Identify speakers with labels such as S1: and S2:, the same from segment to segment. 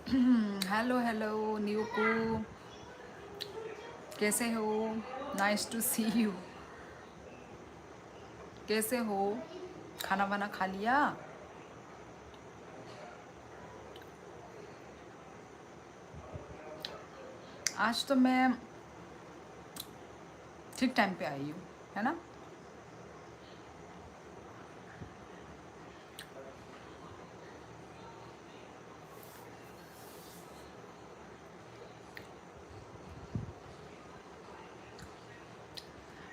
S1: Hello hello न्यूकू, कैसे हो? Nice to see you. कैसे हो? खाना वाना खा लिया? आज तो मैं ठीक टाइम पे आई हूँ, है ना?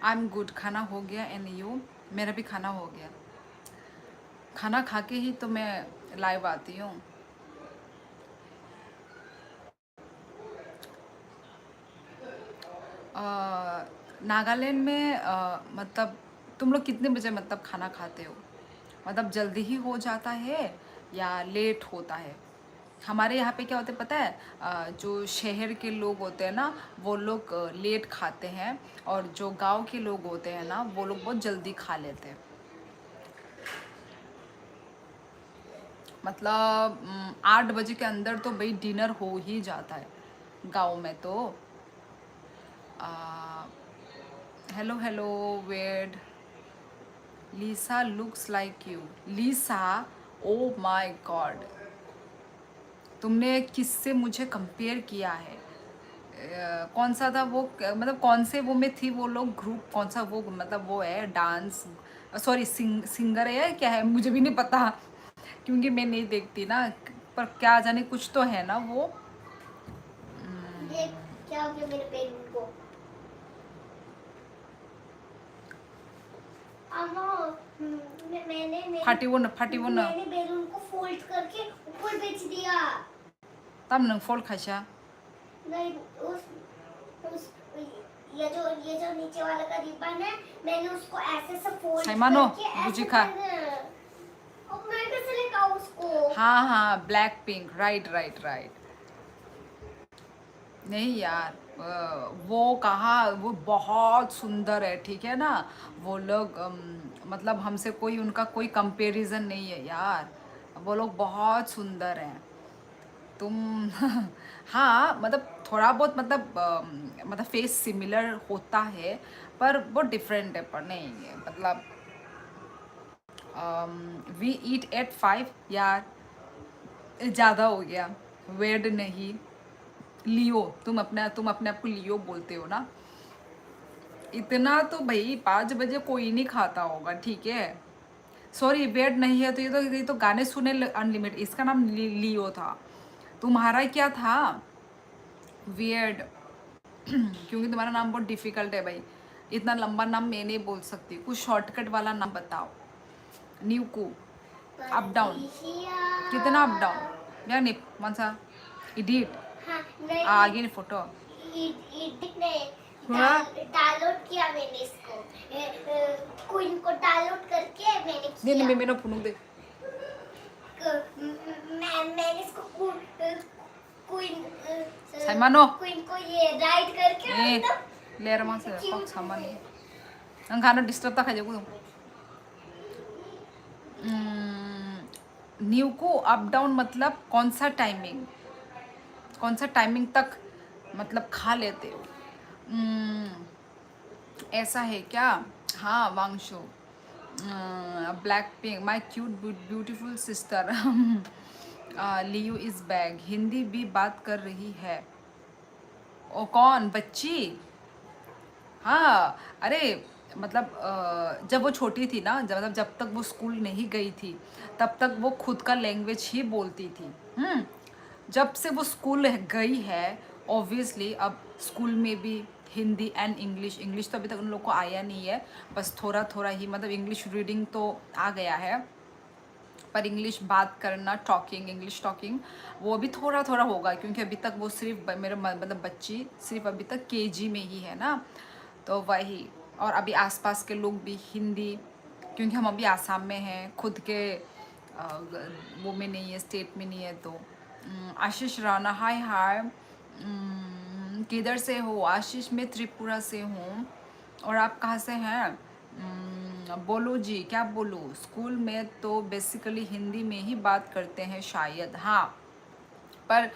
S1: I am good. खाना हो गया एंड यू? मेरा भी खाना हो गया। खाना खा के ही तो मैं लाइव आती हूँ। नागालैंड में मतलब तुम लोग कितने बजे मतलब खाना खाते हो? मतलब जल्दी ही हो जाता है या लेट होता है? हमारे यहाँ पे क्या होता है पता है? जो शहर के लोग होते हैं ना, वो लोग लेट खाते हैं, और जो गांव के लोग होते हैं ना, वो लोग बहुत जल्दी खा लेते हैं। मतलब 8 बजे के अंदर तो भाई डिनर हो ही जाता है गांव में तो। हेलो हेलो वेड। Lisa looks like you. Lisa, oh my god, तुमने किससे मुझे कंपेयर किया है? कौन सा था वो, मतलब कौन से वो में थी वो लोग, ग्रुप कौन सा वो, मतलब वो है डांस, सॉरी सिंगर है या क्या है, मुझे भी नहीं पता क्योंकि मैं नहीं देखती ना। पर क्या जाने कुछ तो है ना वो।
S2: देख क्या हो गया मेरे बैलून को। अम्मा,
S1: फाटी वो न
S2: मैंने बैलून को फोल्ड करके ऊपर बेच दिया।
S1: तब न फोल खाशा।
S2: नहीं, उस ये जो नीचे वाला का रिबन है, मैंने उसको ऐसे से फोल्ड
S1: साइमानो
S2: करके ऐसे
S1: बुजिका।
S2: अब मैं कैसे लेकर उसको।
S1: हाँ हाँ, black pink, right right right. नहीं यार, वो कहाँ, वो बहुत सुंदर है, ठीक है ना? वो लोग मतलब हमसे कोई, उनका कोई कंपैरिजन नहीं है यार। वो लोग बहुत सुंदर हैं। तुम हाँ, मतलब थोड़ा बहुत, मतलब फेस सिमिलर होता है, पर वो डिफरेंट है, पर नहीं है मतलब। वी ईट एट 5 यार, ज़्यादा हो गया। वेड नहीं, लियो। तुम अपने आप को लियो बोलते हो ना? इतना तो भाई 5 बजे कोई नहीं खाता होगा, ठीक है? सॉरी, वेड नहीं है तो ये तो गाने सुने अनलिमिटेड, इसका नाम लियो था। तुम्हारा क्या था? वियर्ड। क्योंकि तुम्हारा नाम बहुत डिफिकल्ट है भाई। इतना लंबा नाम मैं नहीं बोल सकती, कुछ शॉर्टकट वाला नाम बताओ। न्यूकू। Up down.
S2: परदेसिया।
S1: कितना अप डाउन या नहीं? कौन सा? इडिट।
S2: हाँ, नहीं
S1: आगे नहीं फोटो।
S2: एडिट नहीं,
S1: हाँ।
S2: डाउनलोड किया मैंने इसको। क्वीन को डाउनलोड करके मैंने
S1: नहीं नहीं,
S2: किया।
S1: मेरा फोन दे।
S2: मैंने इसको क्वीन
S1: साइमानो
S2: क्वीन को ये राइड करके
S1: ए
S2: एकदम
S1: ले रहा से
S2: क्यूट
S1: फक सामान
S2: में।
S1: नंग खाना डिस्टर्ब था खा जाओ। न्यू को अप डाउन मतलब कौन सा टाइमिंग, कौन सा टाइमिंग तक मतलब खा लेते हो? ऐसा है क्या? हाँ Wangshu. Black pink, my cute beautiful sister. Liu is bag, Hindi भी बात कर रही है। ओ कौन बच्ची? हाँ, अरे मतलब जब वो छोटी थी ना, जब तक वो स्कूल नहीं गई थी, तब तक वो खुद का लैंग्वेज ही बोलती थी। जब से वो स्कूल गई है, ऑब्वियसली अब स्कूल में भी हिंदी एंड इंग्लिश, इंग्लिश तो अभी तक उन लोग को आया नहीं है, बस थोड़ा थोड़ा ही, मतलब इंग्लिश रीडिंग तो आ गया है, पर इंग्लिश बात करना, टॉकिंग, इंग्लिश टॉकिंग, वो अभी थोड़ा थोड़ा होगा, क्योंकि अभी तक वो सिर्फ मेरा मतलब बच्ची सिर्फ अभी तक केजी में ही है ना, तो वही। और अभी आसपास के लोग भी हिंदी, क्योंकि हम अभी आसाम में हैं, खुद के वो में नहीं है, स्टेट में नहीं है, तो आशीष राणा, हाय हाय। किधर से हो आशीष? मैं त्रिपुरा से हूँ। और आप कहाँ से हैं? बोलो जी, क्या बोलूँ? स्कूल में तो बेसिकली हिंदी में ही बात करते हैं शायद, हाँ। पर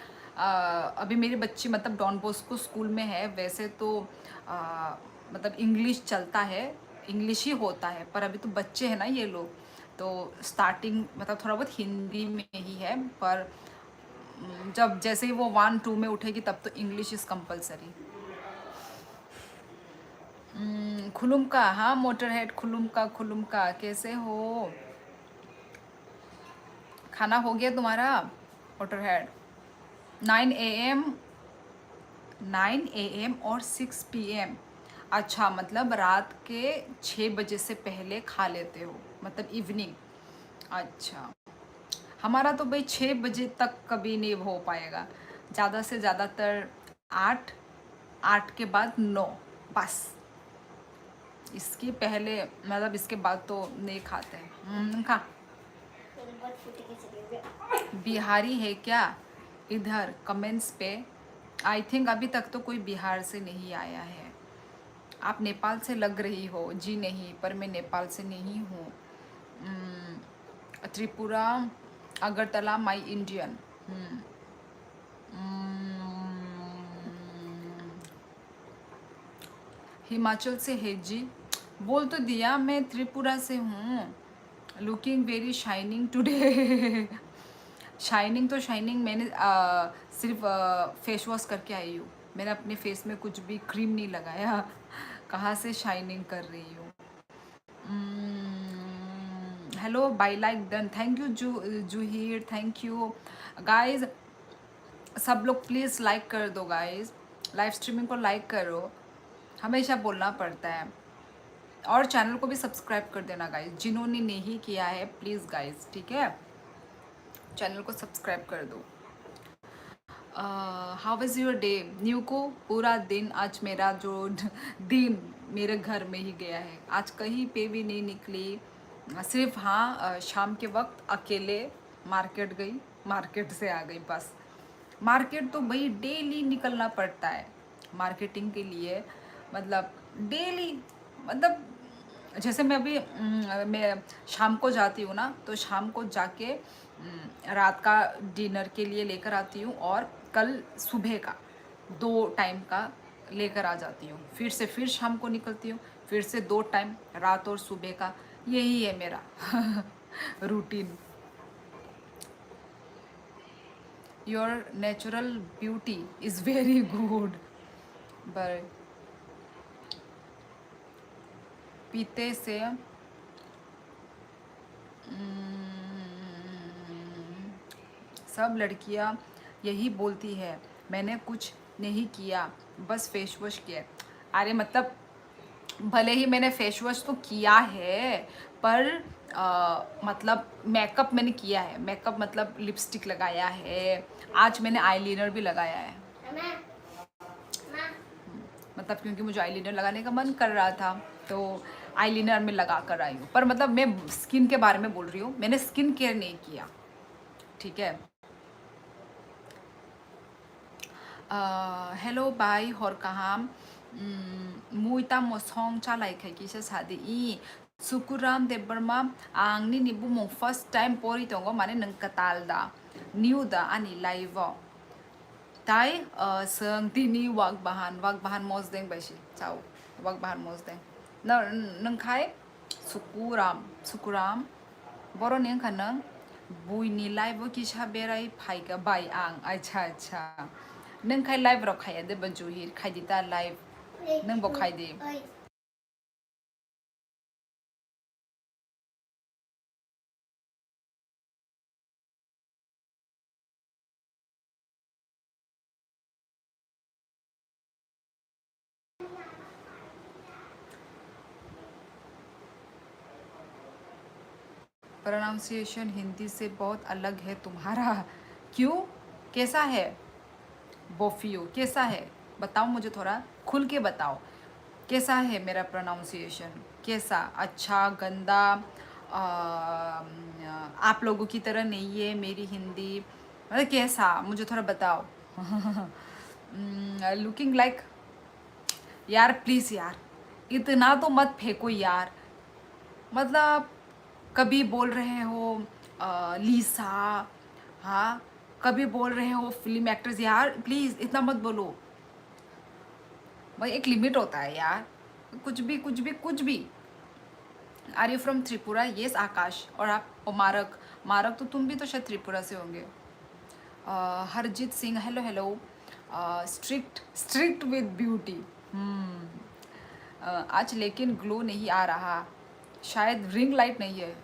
S1: अभी मेरी बच्ची मतलब डॉन बॉस्को स्कूल में है। वैसे तो मतलब इंग्लिश चलता है, इंग्लिश ही होता है, पर अभी तो बच्चे हैं ना ये लोग, तो स्टार्टिंग मतलब थोड़ा बहुत हिंदी में ही है। पर जब जैसे ही वो 1 2 में उठेगी तब तो इंग्लिश इज़ कंपलसरी। खुलुम का, हाँ मोटर हेड खुलुम का कैसे हो? खाना हो गया तुम्हारा मोटर हेड? 9 AM, 9 AM और 6 PM। अच्छा, मतलब रात के 6 बजे से पहले खा लेते हो, मतलब इवनिंग। अच्छा, हमारा तो भाई 6 बजे तक कभी नहीं हो पाएगा। ज़्यादा से ज़्यादातर 8, 8 के बाद 9, बस। इसके पहले मतलब इसके बाद तो नहीं खाते हैं। खा।
S2: मेरी बहुत फूटी की चली गई।
S1: बिहारी है क्या इधर कमेंट्स पे? आई थिंक अभी तक तो कोई बिहार से नहीं आया है। आप नेपाल से लग रही हो। जी नहीं, पर मैं नेपाल से नहीं हूँ। Tripura, Agartala, my Indian. हिमाचल से है जी। बोल तो दिया मैं त्रिपुरा से हूँ। Looking very shining today. Shining तो शाइनिंग, मैंने सिर्फ फेस वॉश करके आई हूँ। मैंने अपने फेस में कुछ भी क्रीम नहीं लगाया। कहाँ से शाइनिंग कर रही हूँ? Hello, bye like done, thank you Zuhir, thank you guys. सब लोग प्लीज़ लाइक कर दो गाइज, लाइव स्ट्रीमिंग को लाइक करो, हमेशा बोलना पड़ता है। और चैनल को भी सब्सक्राइब कर देना गाइज, जिन्होंने नहीं किया है प्लीज़ गाइज, ठीक है? चैनल को सब्सक्राइब कर दो। How was your day? New को पूरा दिन, आज मेरा जो दिन मेरे घर में ही गया है। आज कहीं पे भी नहीं निकली, सिर्फ हाँ शाम के वक्त अकेले मार्केट गई, मार्केट से आ गई बस। मार्केट तो भाई डेली निकलना पड़ता है मार्केटिंग के लिए, मतलब डेली, मतलब जैसे मैं अभी मैं शाम को जाती हूँ ना, तो शाम को जाके रात का डिनर के लिए लेकर आती हूँ, और कल सुबह का 2 टाइम का लेकर आ जाती हूँ। फिर शाम को निकलती हूँ, फिर से 2 टाइम रात और सुबह का। यही है मेरा routine. Your natural beauty is very good. पर पीते से सब लड़कियां यही बोलती है, मैंने कुछ नहीं किया, बस फेस वॉश किया। अरे मतलब भले ही मैंने फेस वॉश तो किया है, पर मतलब मेकअप मैंने किया है। मेकअप मतलब लिपस्टिक लगाया है, आज मैंने आईलाइनर भी लगाया है।
S2: मैं मैं
S1: मतलब क्योंकि मुझे आईलाइनर लगाने का मन कर रहा था, तो आईलाइनर में लगा कर आई हूँ। पर मतलब मैं स्किन के बारे में बोल रही हूँ, मैंने स्किन केयर नहीं किया, ठीक है? हेलो बाय हर कहाम मुइता मोसों चालाय खायकी से सादे ई सुकुराम दे बर्मा आंगनि निबु मो फर्स्ट टाइम पोरी तोंगो माने नंग कतालदा न्यू दा आनी लाइव ताई संग तिनी वाक बाहान मोज देंग बाइशी चाओ वाक बाहान मोज देंग नंग खाय सुकुराम बरो नेंग खानंग बुइनि लाइव किसा बेराय फाइका बाय आं अच्छा अच्छा नंग खाय लाइव रो खाया दे बजुहिर खायदिता लाइव नंग बो खायदे प्रोनाउंसिएशन हिंदी से बहुत अलग है तुम्हारा। क्यों? कैसा है? बोफियो कैसा है? बताओ मुझे, थोड़ा खुल के बताओ, कैसा है मेरा प्रोनाउंसिएशन? कैसा? अच्छा, गंदा? आप लोगों की तरह नहीं है मेरी हिंदी, मतलब कैसा? मुझे थोड़ा बताओ। लुकिंग लाइक, यार प्लीज़ यार, इतना तो मत फेंको यार। मतलब कभी बोल रहे हो लीसा, हाँ, कभी बोल रहे हो फिल्म एक्टर्स, यार प्लीज़ इतना मत बोलो भाई, एक लिमिट होता है यार, कुछ भी कुछ भी कुछ भी। Are you from Tripura? Yes Akash. और आप? और मारक, मारक तो तुम भी तो शायद त्रिपुरा से होंगे। Harjeet Singh, hello hello. Strict strict with beauty. आज लेकिन ग्लो नहीं आ रहा, शायद रिंग लाइट नहीं है।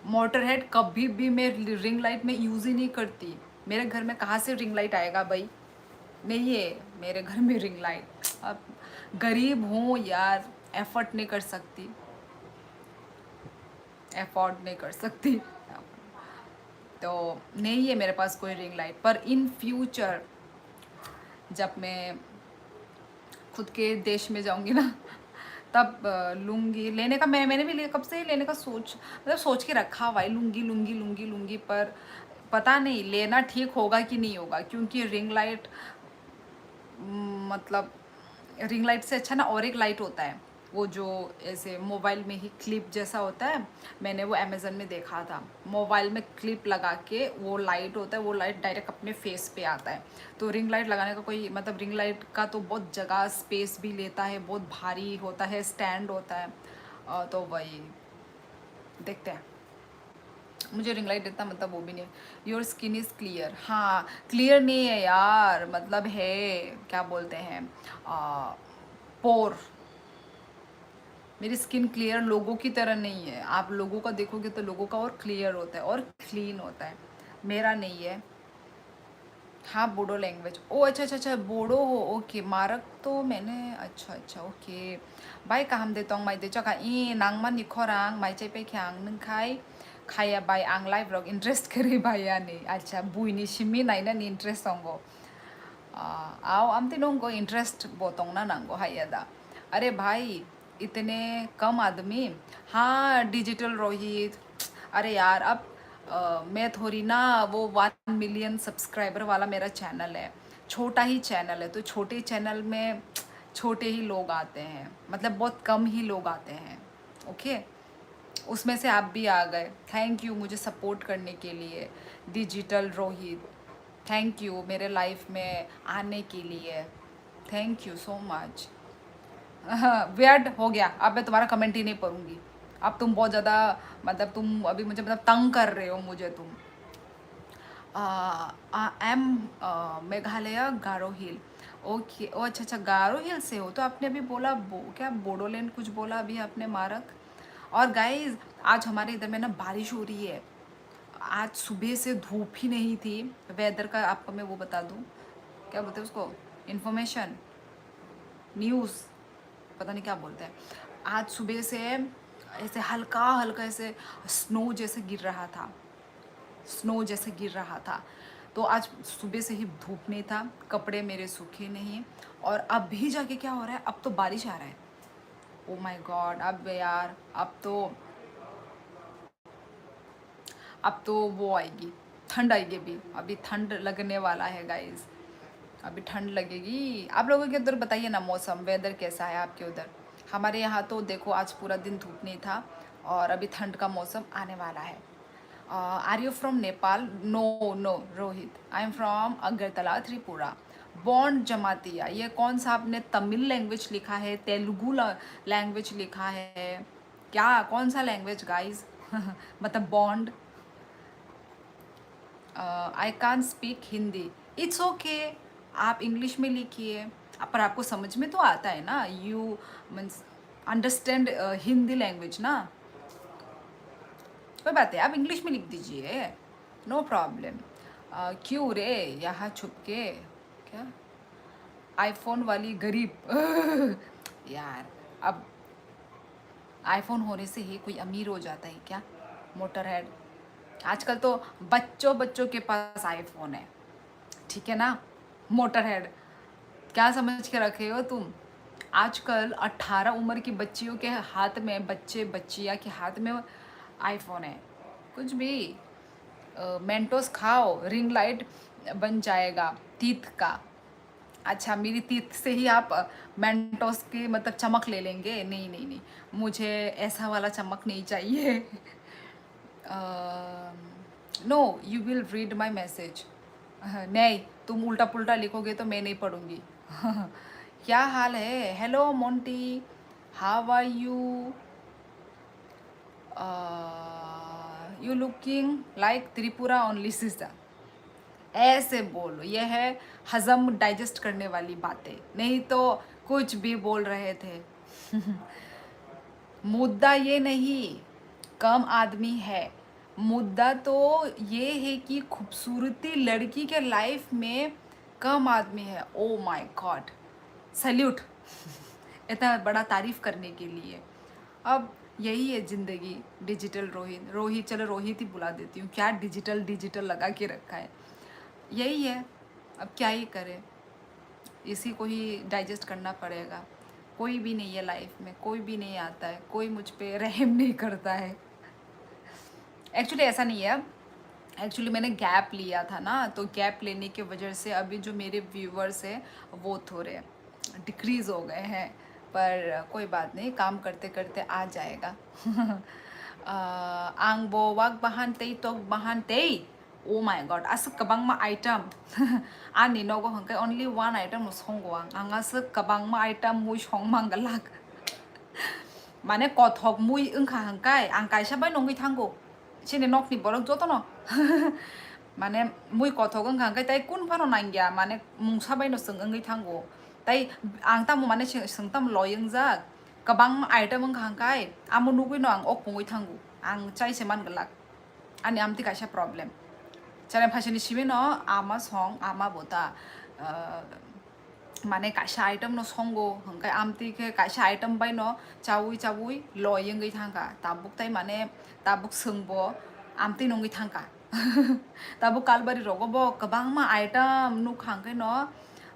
S1: मोटर हेड कभी भी मैं रिंग लाइट में यूज़ ही नहीं करती। मेरे घर में कहाँ से रिंग लाइट आएगा भाई, नहीं है मेरे घर में रिंग लाइट। अब गरीब हूँ यार, एफर्ट नहीं कर सकती, एफोर्ड नहीं कर सकती, तो नहीं है मेरे पास कोई रिंग लाइट। पर इन फ्यूचर जब मैं खुद के देश में जाऊंगी ना, तब लूँगी लेने का। मैंने भी कब से ही लेने का मतलब सोच के रखा हुआ है, लूँगी लूँगी लूँगी लूँगी। पर पता नहीं लेना ठीक होगा कि नहीं होगा, क्योंकि रिंग लाइट मतलब रिंग लाइट से अच्छा ना और एक लाइट होता है, वो जो ऐसे मोबाइल में ही क्लिप जैसा होता है। मैंने वो अमेज़न में देखा था, मोबाइल में क्लिप लगा के वो लाइट होता है, वो लाइट डायरेक्ट अपने फेस पे आता है। तो रिंग लाइट लगाने का कोई मतलब, रिंग लाइट का तो बहुत जगह स्पेस भी लेता है, बहुत भारी होता है, स्टैंड होता है। तो वही देखते हैं। मुझे रिंग लाइट इतना मतलब वो भी नहीं है। योर स्किन इज़ क्लियर, हाँ क्लियर नहीं है यार, मतलब है क्या बोलते हैं, पोर। मेरी स्किन क्लियर लोगों की तरह नहीं है, आप लोगों का देखोगे तो लोगों का और क्लियर होता है और क्लीन होता है, मेरा नहीं है। हाँ बोडो लैंग्वेज, ओ अच्छा अच्छा अच्छा, बोडो हो, ओके। मारक तो मैंने, अच्छा अच्छा ओके। बाय काम दे तोंग माई दे चका ई नांगमान निखोरांग माई चाय पे ख्यांग नंखाई खाया बाय आंग लाइव रॉग इंटरेस्ट करे बाया नहीं। अच्छा बुइनी शिमी नाइना नि इंटरेस्ट होंगो। आओ आमते नोंगो इंटरेस्ट बोतोंग ना नांगो हायदा। अरे भाई इतने कम आदमी। हाँ डिजिटल रोहित, अरे यार अब मैं थोड़ी ना वो 1 मिलियन सब्सक्राइबर वाला मेरा चैनल है, छोटा ही चैनल है, तो छोटे चैनल में छोटे ही लोग आते हैं, मतलब बहुत कम ही लोग आते हैं। ओके, उसमें से आप भी आ गए, थैंक यू मुझे सपोर्ट करने के लिए डिजिटल रोहित। थैंक यू मेरे लाइफ में आने के लिए, thank you so much. Weird हो गया, अब मैं तुम्हारा कमेंट ही नहीं पढ़ूंगी। अब तुम बहुत ज़्यादा मतलब तुम अभी मुझे मतलब तंग कर रहे हो मुझे तुम। I am Meghalaya Garo hill, okay. ओ अच्छा अच्छा गारो हिल से हो, तो आपने अभी बोला क्या बोडोलैंड कुछ बोला अभी आपने मारक। और गाइज आज हमारे इधर में ना बारिश हो रही है, आज सुबह से धूप ही नहीं थी। वेदर का आपको मैं वो बता दूँ, क्या बोलते हैं उसको, इन्फॉर्मेशन, न्यूज़, पता नहीं क्या बोलते हैं। आज सुबह से ऐसे हल्का हल्का ऐसे स्नो जैसे गिर रहा था, स्नो जैसे गिर रहा था। तो आज सुबह से ही धूप नहीं था, कपड़े मेरे सूखे नहीं। और अभी जाके क्या हो रहा है, अब तो बारिश आ रहा है। ओ माय गॉड, अब यार अब तो वो आएगी, ठंड आएगी। अभी अभी ठंड लगने वाला है गाइस, अभी ठंड लगेगी। आप लोगों के उधर बताइए ना मौसम, वेदर कैसा है आपके उधर। हमारे यहाँ तो देखो आज पूरा दिन धूप नहीं था और अभी ठंड का मौसम आने वाला है। Are you from Nepal? No no Rohit, I am from Agartala Tripura. Bond Jamatia, ये कौन सा आपने तमिल लैंग्वेज लिखा है, तेलुगु लैंग्वेज लिखा है, क्या कौन सा लैंग्वेज गाइस? मतलब Bond. I can speak Hindi, it's okay, आप इंग्लिश में लिखिए। पर आपको समझ में तो आता है ना, you means understand Hindi language ना, कोई बात है आप इंग्लिश में लिख दीजिए, नो प्रॉब्लम। क्यों रे यहाँ छुप के, क्या आईफोन वाली गरीब यार अब आईफोन होने से ही कोई अमीर हो जाता है क्या, मोटर हेड। आजकल तो बच्चों बच्चों के पास आईफोन है, ठीक है ना मोटर हेड, क्या समझ के रखे हो तुम। आजकल 18 उम्र की बच्चियों के हाथ में, बच्चे बच्चियाँ के हाथ में आईफोन है। कुछ भी मेंटोस खाओ, रिंग लाइट बन जाएगा टीथ का। अच्छा मेरी टीथ से ही आप मेंटोस की मतलब चमक ले लेंगे, नहीं नहीं नहीं, मुझे ऐसा वाला चमक नहीं चाहिए। No you will read my message, नहीं, तुम उल्टा पुल्टा लिखोगे तो मैं नहीं पढ़ूंगी। क्या हाल है? Hello Monty, how are you? You looking like Tripura only sister. ऐसे बोलो, ये है हजम डाइजेस्ट करने वाली बातें, नहीं तो कुछ भी बोल रहे थे। मुद्दा ये नहीं कम आदमी है, मुद्दा तो ये है कि खूबसूरती लड़की के लाइफ में कम आदमी है। Oh my god, salute. इतना बड़ा तारीफ करने के लिए। अब यही है ज़िंदगी। डिजिटल रोहित, रोहित, चलो रोहित ही बुला देती हूँ, क्या डिजिटल डिजिटल लगा के रखा है। यही है, अब क्या ही करें, इसी को ही डाइजेस्ट करना पड़ेगा। कोई भी नहीं है लाइफ में, कोई भी नहीं आता है, कोई मुझ पे रहम नहीं करता है। एक्चुअली ऐसा नहीं है, एक्चुअली मैंने गैप लिया था ना, तो गैप लेने की वजह से अभी जो मेरे व्यूवर्स हैं वो थोड़े डिक्रीज़ हो गए हैं, पर कोई बात नहीं, काम करते करते आ जाएगा। आंग बो वाक बहान तेई तोक बहान तेई। ओ माय गॉड, आस कबांग मा आइटम। आनी नोगो हंके ओनली वन आइटम संगो आंग आस कबांग मा आइटम मुई संग मांगलाक। माने कथक मुई ओंखा हंकाय आं कायसा बाय नंगै थांगो सिने नकनि बरक जत न। माने मुई कथक ओंखा हंकाय ताई कुन फानो नांगिया माने मुंसा बाय न सों ओंगै थांगो ताई आं तामु माने सोंताम लयं जाक कबां आइटम ओंखा हंकाय आमु नुगै न आं ok पङै थांगो आं चाइसे मानगलाक आनि आमति कायसा प्रॉब्लेम चले फासिनि सिमे न आमा सं आमा बोता माने कायसा आइटम न संगो हंकाय आमति के कायसा आइटम बाय न चावुई चावुई लयंगै थांगा ताबुक ताई माने ताबुक सोंबो आमति नंगै थांगा। ताबुक कालबारि रगबो कबांमा आइटम नुक हांकाय न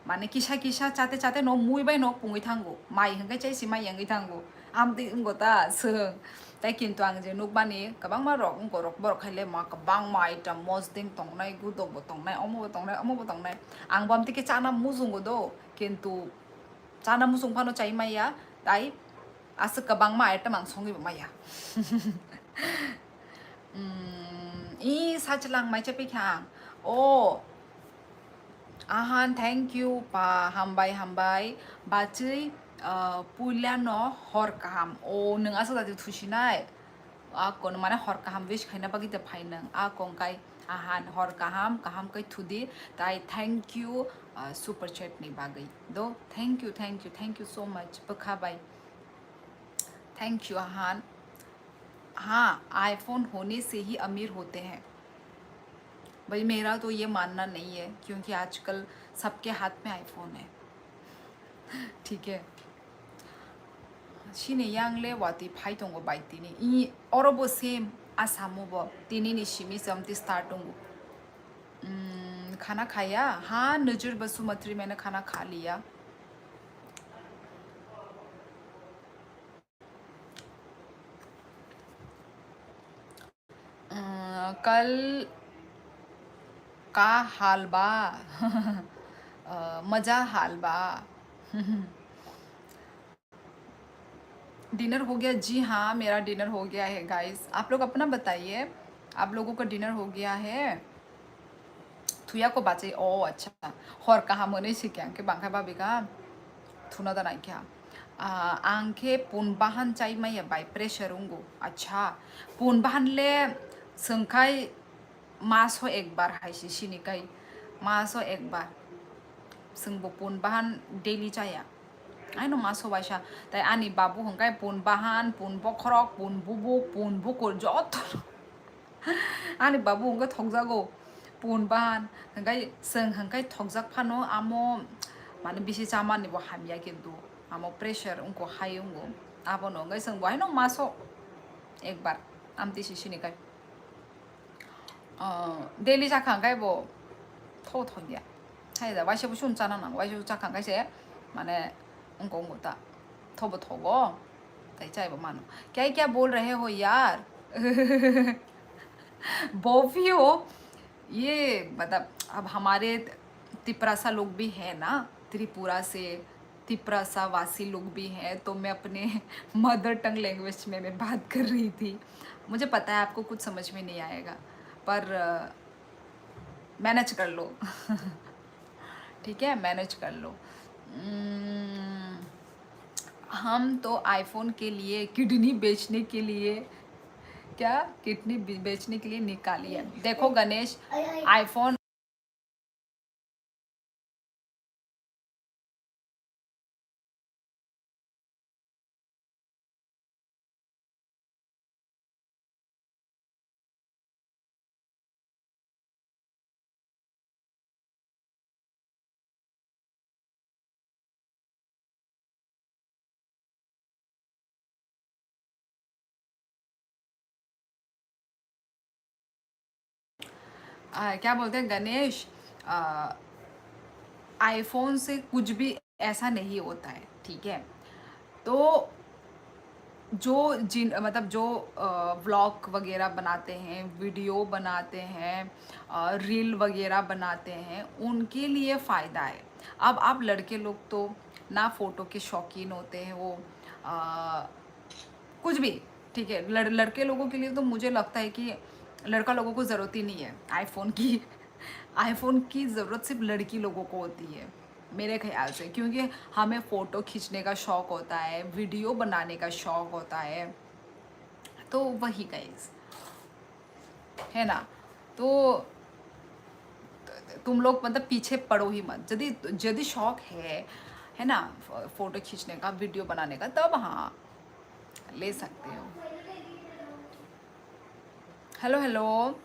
S1: माने किसा किसा चाते चाते न मुई बाय न पुङै थांगो माइ हंकाय चाइसे माइ यंगै थांगो आमति अंगता सों ताई किन्तु आं जे नुकबानि कबांमा रक अंको रक बर खाइले मा कबांमा आइटम मस्दिं तंनाय गुदबो तंनाय अमबो तंनाय अमबो तंनाय आं बामति के चाना मुजुंगो दो किन्तु चाना मुजुं फानो चाइ माइया ताई आस कबांमा आइटम आं संगै माइया। इ साचलां माइचे पेखां ओ आहान थैंक यू पा हामबाय हामबाय बाचै पुल्या न हर काहाम ओ नोंआसो दादि थुसिनाय आको माने हर काहाम विश खाइना बागि द फाइनों आकोंकाय आहान हर काहाम काहाम कै थुदि ताई थैंक यू सुपर चैट नि बागै दो थैंक यू सो मच बखाबाय थैंक यू आहान। हाँ, आईफोन होने से ही अमीर होते हैं भाई, मेरा तो ये मानना नहीं है क्योंकि आजकल सबके हाथ में आईफोन है। ठीक है सिने यांगले वाती फाइ दंगो बाइतिनि इ अरबो सेम आसामोबो तिनिनि सिमि समति स्टार्ट दंगो। खाना खाया? हाँ नजर बसुमत्री मैंने खाना खा लिया। कल का हाल बा? मजा हाल बा। डिनर हो गया? जी हाँ मेरा डिनर हो गया है गाइस। आप लोग अपना बताइए, आप लोगों का डिनर हो गया है? थुया को बाचे ओ अच्छा हर कहा मने सिक्या के बांखा बाबिका थुना दा नाइक्या आंखे पुनबाहान चाइ माया बाय प्रेशर उंगो अच्छा पुनबाहान ले संखाय मासो एक बार हाइसी सिनिकाय मासो एक बार संबो पुनबाहान डेली जाया आई नो मासो बाइसा ताई आनी बाबू हंकाय पुनबाहान पुनबखरक पुनबुबुक पुनबुकुर जत आनी बाबू हंकाय थकजागो पुनबाहान हंकाय सों हंकाय थकजाक फानो आमो माने बिसि चामानि बो हामिया किन्तु आमो प्रेशर उनको हाई उंगो आबो नो हंकाय सों बहाय नो मासो एक बार आमति सिनिकाय डेली जाखांखाय बो थौ थौया हायदा वाइसेबो सुन चाना नांग वाइसेबो जाखांखाय से माने उनको उंगोता थोबो थोगो ताई चाइबो मानो क्या क्या बोल रहे हो यार। बोफी हो ये मतलब अब हमारे तिपरासा लोग भी हैं ना, त्रिपुरा से तिपरासा वासी लोग भी हैं, तो मैं अपने मदर टंग लैंग्वेज में मैं बात कर रही थी। मुझे पता है आपको कुछ समझ में नहीं आएगा पर मैनेज कर लो ठीक है, मैनेज कर लो। हम तो आईफोन के लिए किडनी बेचने के लिए, क्या किडनी बेचने के लिए निकाली है। देखो गणेश, आईफोन क्या बोलते हैं गणेश, आईफोन से कुछ भी ऐसा नहीं होता है, ठीक है। तो जो जिन मतलब जो व्लॉग वगैरह बनाते हैं, वीडियो बनाते हैं, रील वगैरह बनाते हैं, उनके लिए फ़ायदा है। अब आप लड़के लोग तो ना फ़ोटो के शौकीन होते हैं, वो अ, कुछ भी, ठीक है। लड़के लोगों के लिए तो मुझे लगता है कि लड़का लोगों को ज़रूरत ही नहीं है आईफोन की आईफोन की ज़रूरत सिर्फ लड़की लोगों को होती है मेरे ख्याल से, क्योंकि हमें फ़ोटो खींचने का शौक़ होता है, वीडियो बनाने का शौक़ होता है, तो वही गाइस है ना। तो तुम लोग मतलब पीछे पड़ो ही मत, यदि यदि शौक़ है ना फ़ोटो खींचने का, वीडियो बनाने का, तब हाँ ले सकते हो। हेलो हेलो,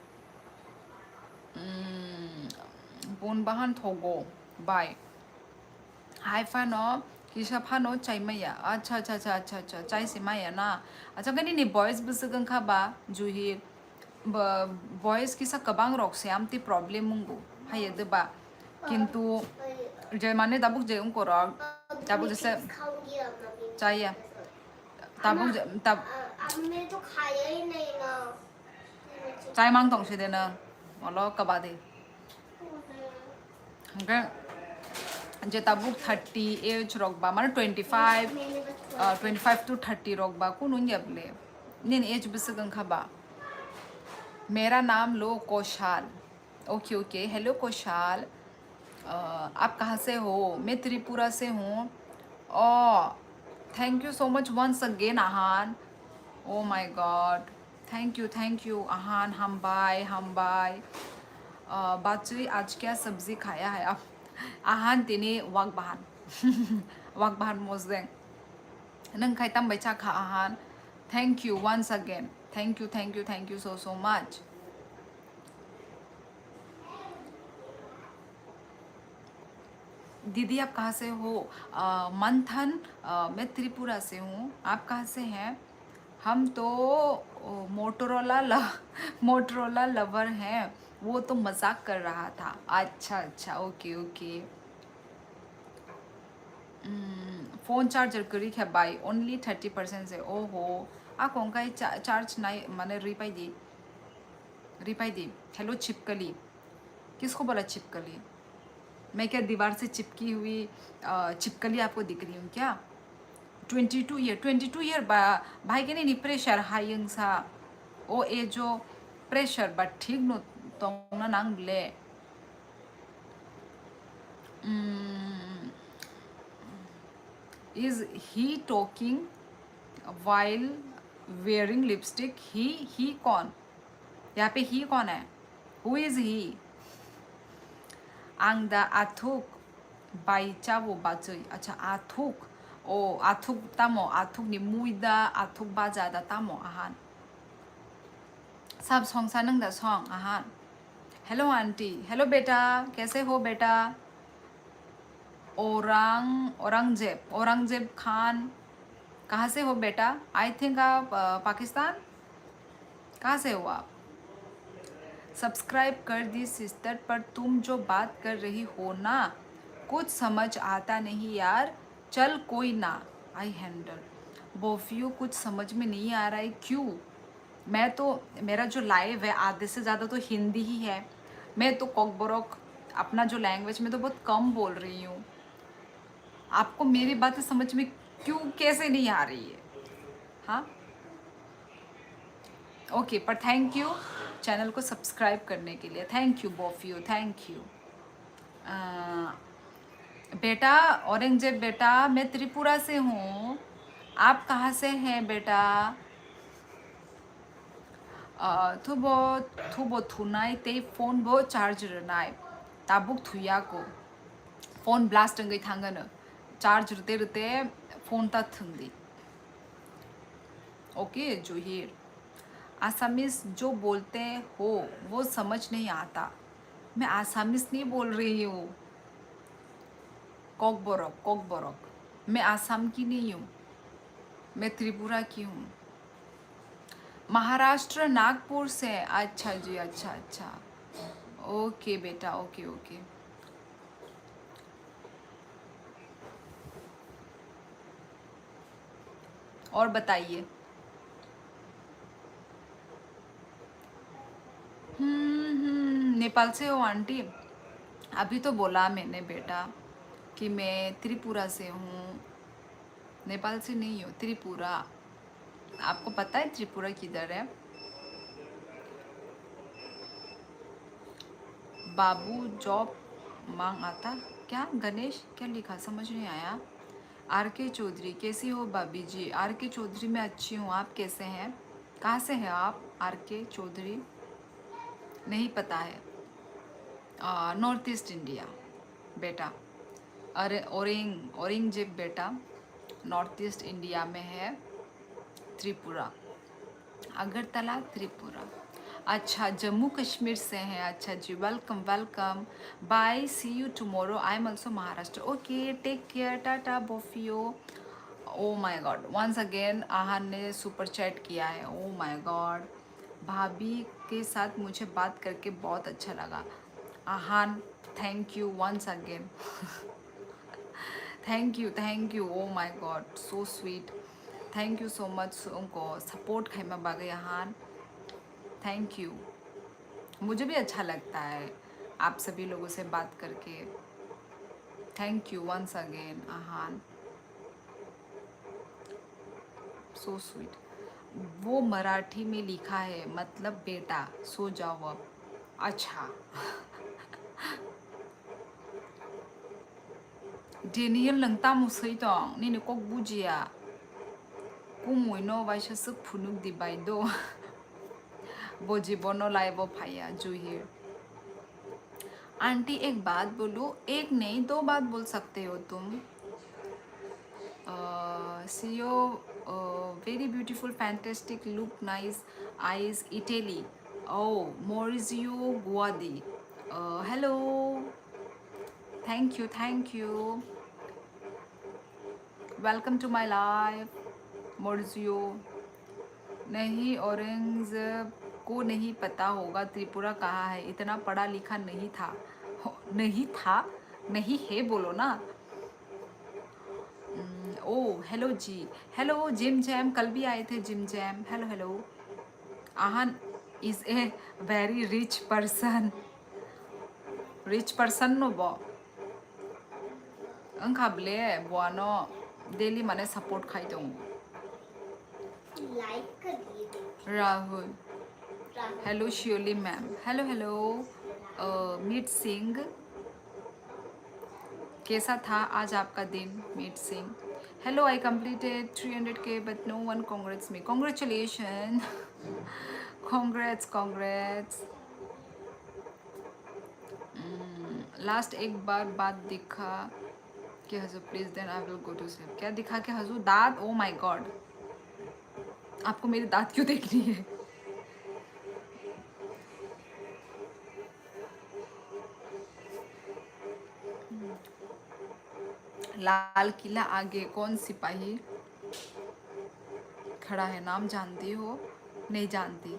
S1: 본바한 토고 बाय हाय फानो किसा फानो चाय मैया अच्छा अच्छा अच्छा अच्छा अच्छा चाय से मैया ना अच्छा कनी नि बॉयज बसगन खाबा जुहि बॉयज किसा कबांग रॉक से आमती प्रॉब्लम मुंगो हाय दबा किंतु जे माने दाबुक जे उनको रॉक दाबुक जैसे
S2: खाऊंगी अब मम्मी
S1: चाहिए
S2: अम्मा
S1: दाबुक तब
S2: अब मैं तो खाया ही नहीं ना
S1: चाय मांग तोंग से देना वालो कबा दे ओके जे ताबुक 30 एज रॉकबा माने 25 to 30 रॉकबा कुनुन यबले निन एज बिसगन खाबा मेरा नाम लो Kaushal okay okay hello Kaushal आप कहाँ से हो मैं त्रिपुरा से हूँ oh thank you so much once again Aahan oh my god thank you Aahan हम बाय बाचुई आज क्या सब्जी खाया है आप आहान तिनी वाक बहान वाक बहान मोजदें नंग खाई तम बैचा खा Aahan thank you once again thank you so much दीदी आप कहाँ से हो मंथन मैं त्रिपुरा से हूँ आप कहाँ से हैं हम तो मोटरोला लवर हैं वो तो मजाक कर रहा था अच्छा ओके ओके फ़ोन चार्जर करी है बाई ओनली 30% से ओहो आ कौन का चार्ज नहीं मैंने रिपाई दी हेलो छिपकली किसको बोला छिपकली मैं क्या दीवार से चिपकी हुई छिपकली आपको दिख रही हूँ क्या 22 ईयर भाई के नहीं प्रेशर हाई सा ओ ए जो प्रेशर बट ठीक नो तो ना नांग ब्ले is he talking while wearing lipstick ही कौन यहाँ पे ही कौन है who is he आंग दा आथुक बाईचा वो बाचई अच्छा आथुक ओ आथुक तामो आथुक नि मुइदा आथुक बाजा दा तामो आहान सब सॉन्ग सा नंग दा सॉन्ग आहान हेलो आंटी हेलो बेटा कैसे हो बेटा औरंगजेब खान कहाँ से हो बेटा आई थिंक आप पाकिस्तान कहाँ से हो आप सब्सक्राइब कर दी सिस्टर पर तुम जो बात कर रही हो ना कुछ समझ आता नहीं यार चल कोई ना आई हैंडल बोफियो कुछ समझ में नहीं आ रहा है क्यों मैं तो मेरा जो लाइव है आधे से ज़्यादा तो हिंदी ही है मैं तो कॉकबरोक अपना जो लैंग्वेज में तो बहुत कम बोल रही हूँ आपको मेरी बातें समझ में क्यों कैसे नहीं आ रही है हाँ ओके पर थैंक यू चैनल को सब्सक्राइब करने के लिए। थैंक यू बोफ यू, थैंक यू। बेटा औरंगजेब बेटा, मैं त्रिपुरा से हूँ। आप कहाँ से हैं बेटा? थुबो थुनाई ते फोन बो चार्ज रनाई ताबुक थुया को फोन ब्लास्ट गई थांगन चार्ज रते रते फोन ता थंदी। ओके जोहिर, आसामीज जो बोलते हो वो समझ नहीं आता। मैं आसामीज नहीं बोल रही हूँ। कोकबोरक कोकबोरक, मैं आसाम की नहीं हूँ, मैं त्रिपुरा की हूँ। महाराष्ट्र नागपुर से। अच्छा जी, अच्छा अच्छा, ओके बेटा, ओके ओके। और बताइए। नेपाल से हो आंटी? अभी तो बोला मैंने बेटा कि मैं त्रिपुरा से हूँ, नेपाल से नहीं हूँ, त्रिपुरा। आपको पता है त्रिपुरा किधर है? बाबू जॉब मांग आता क्या? गणेश क्या लिखा समझ नहीं आया। आर के चौधरी, कैसी हो भाभी जी? आर के चौधरी, मैं अच्छी हूँ, आप कैसे हैं? कहाँ से हैं आप आर के चौधरी? नहीं पता है। नॉर्थ ईस्ट इंडिया बेटा। अरे औरंगजेब बेटा नॉर्थ ईस्ट इंडिया में है, त्रिपुरा, अगरतला त्रिपुरा। अच्छा, जम्मू कश्मीर से हैं। अच्छा जी, welcome welcome, bye, see you tomorrow, I am also Maharashtra. Okay, take care, tata बोफियो। Oh my god, once again Aahan ने सुपर चैट किया है। ओ माय गॉड, भाभी के साथ मुझे बात करके बहुत अच्छा लगा। Aahan, thank you once again. Thank you, oh my god, so sweet. Thank you so much उनको सपोर्ट खैमा बागे आहान, थैंक यू। मुझे भी अच्छा लगता है आप सभी लोगों से बात करके। Thank you once again Aahan, so sweet. वो मराठी में लिखा है, मतलब बेटा सो जाओ अब। अच्छा। डेनियल लंगता मुसई तो नीने कोक बुजिया कुमुइनो वाइशा सुक फुनुक दिबाइदो वो जीवनो लाइबो फाया जुहिर। आंटी एक बात बोलो, एक नहीं दो बात बोल सकते हो तुम। See you very beautiful, fantastic, look nice, eyes, Italy, oh Maurizio Guadi, hello, thank you, welcome to my life Maurizio. नहीं, औरंगजेब को नहीं पता होगा त्रिपुरा कहाँ है, इतना पढ़ा लिखा नहीं था। नहीं था, नहीं है बोलो ना। ओ हेलो जी, हेलो जिम जैम, कल भी आए थे Jim Jam. Hello hello, Aahan is a very rich person no बो अंखाबले बुआनो डेली माने सपोर्ट खाई दो।
S2: लाइक कर दिए थे।
S1: Rahul, hello Sheoli ma'am, hello hello, Meet Singh, कैसा था आज आपका दिन? Meet Singh, hello, I completed 300K but no one congrats me. Congratulation, congrats. Last एक बार बात दिखा के हजू please, then I will go to sleep. क्या दिखा के हजू? दांत? ओ माय गॉड, आपको मेरी दांत क्यों देखनी है? लाल किला आगे कौन सिपाही खड़ा है, नाम जानती हो? नहीं जानती।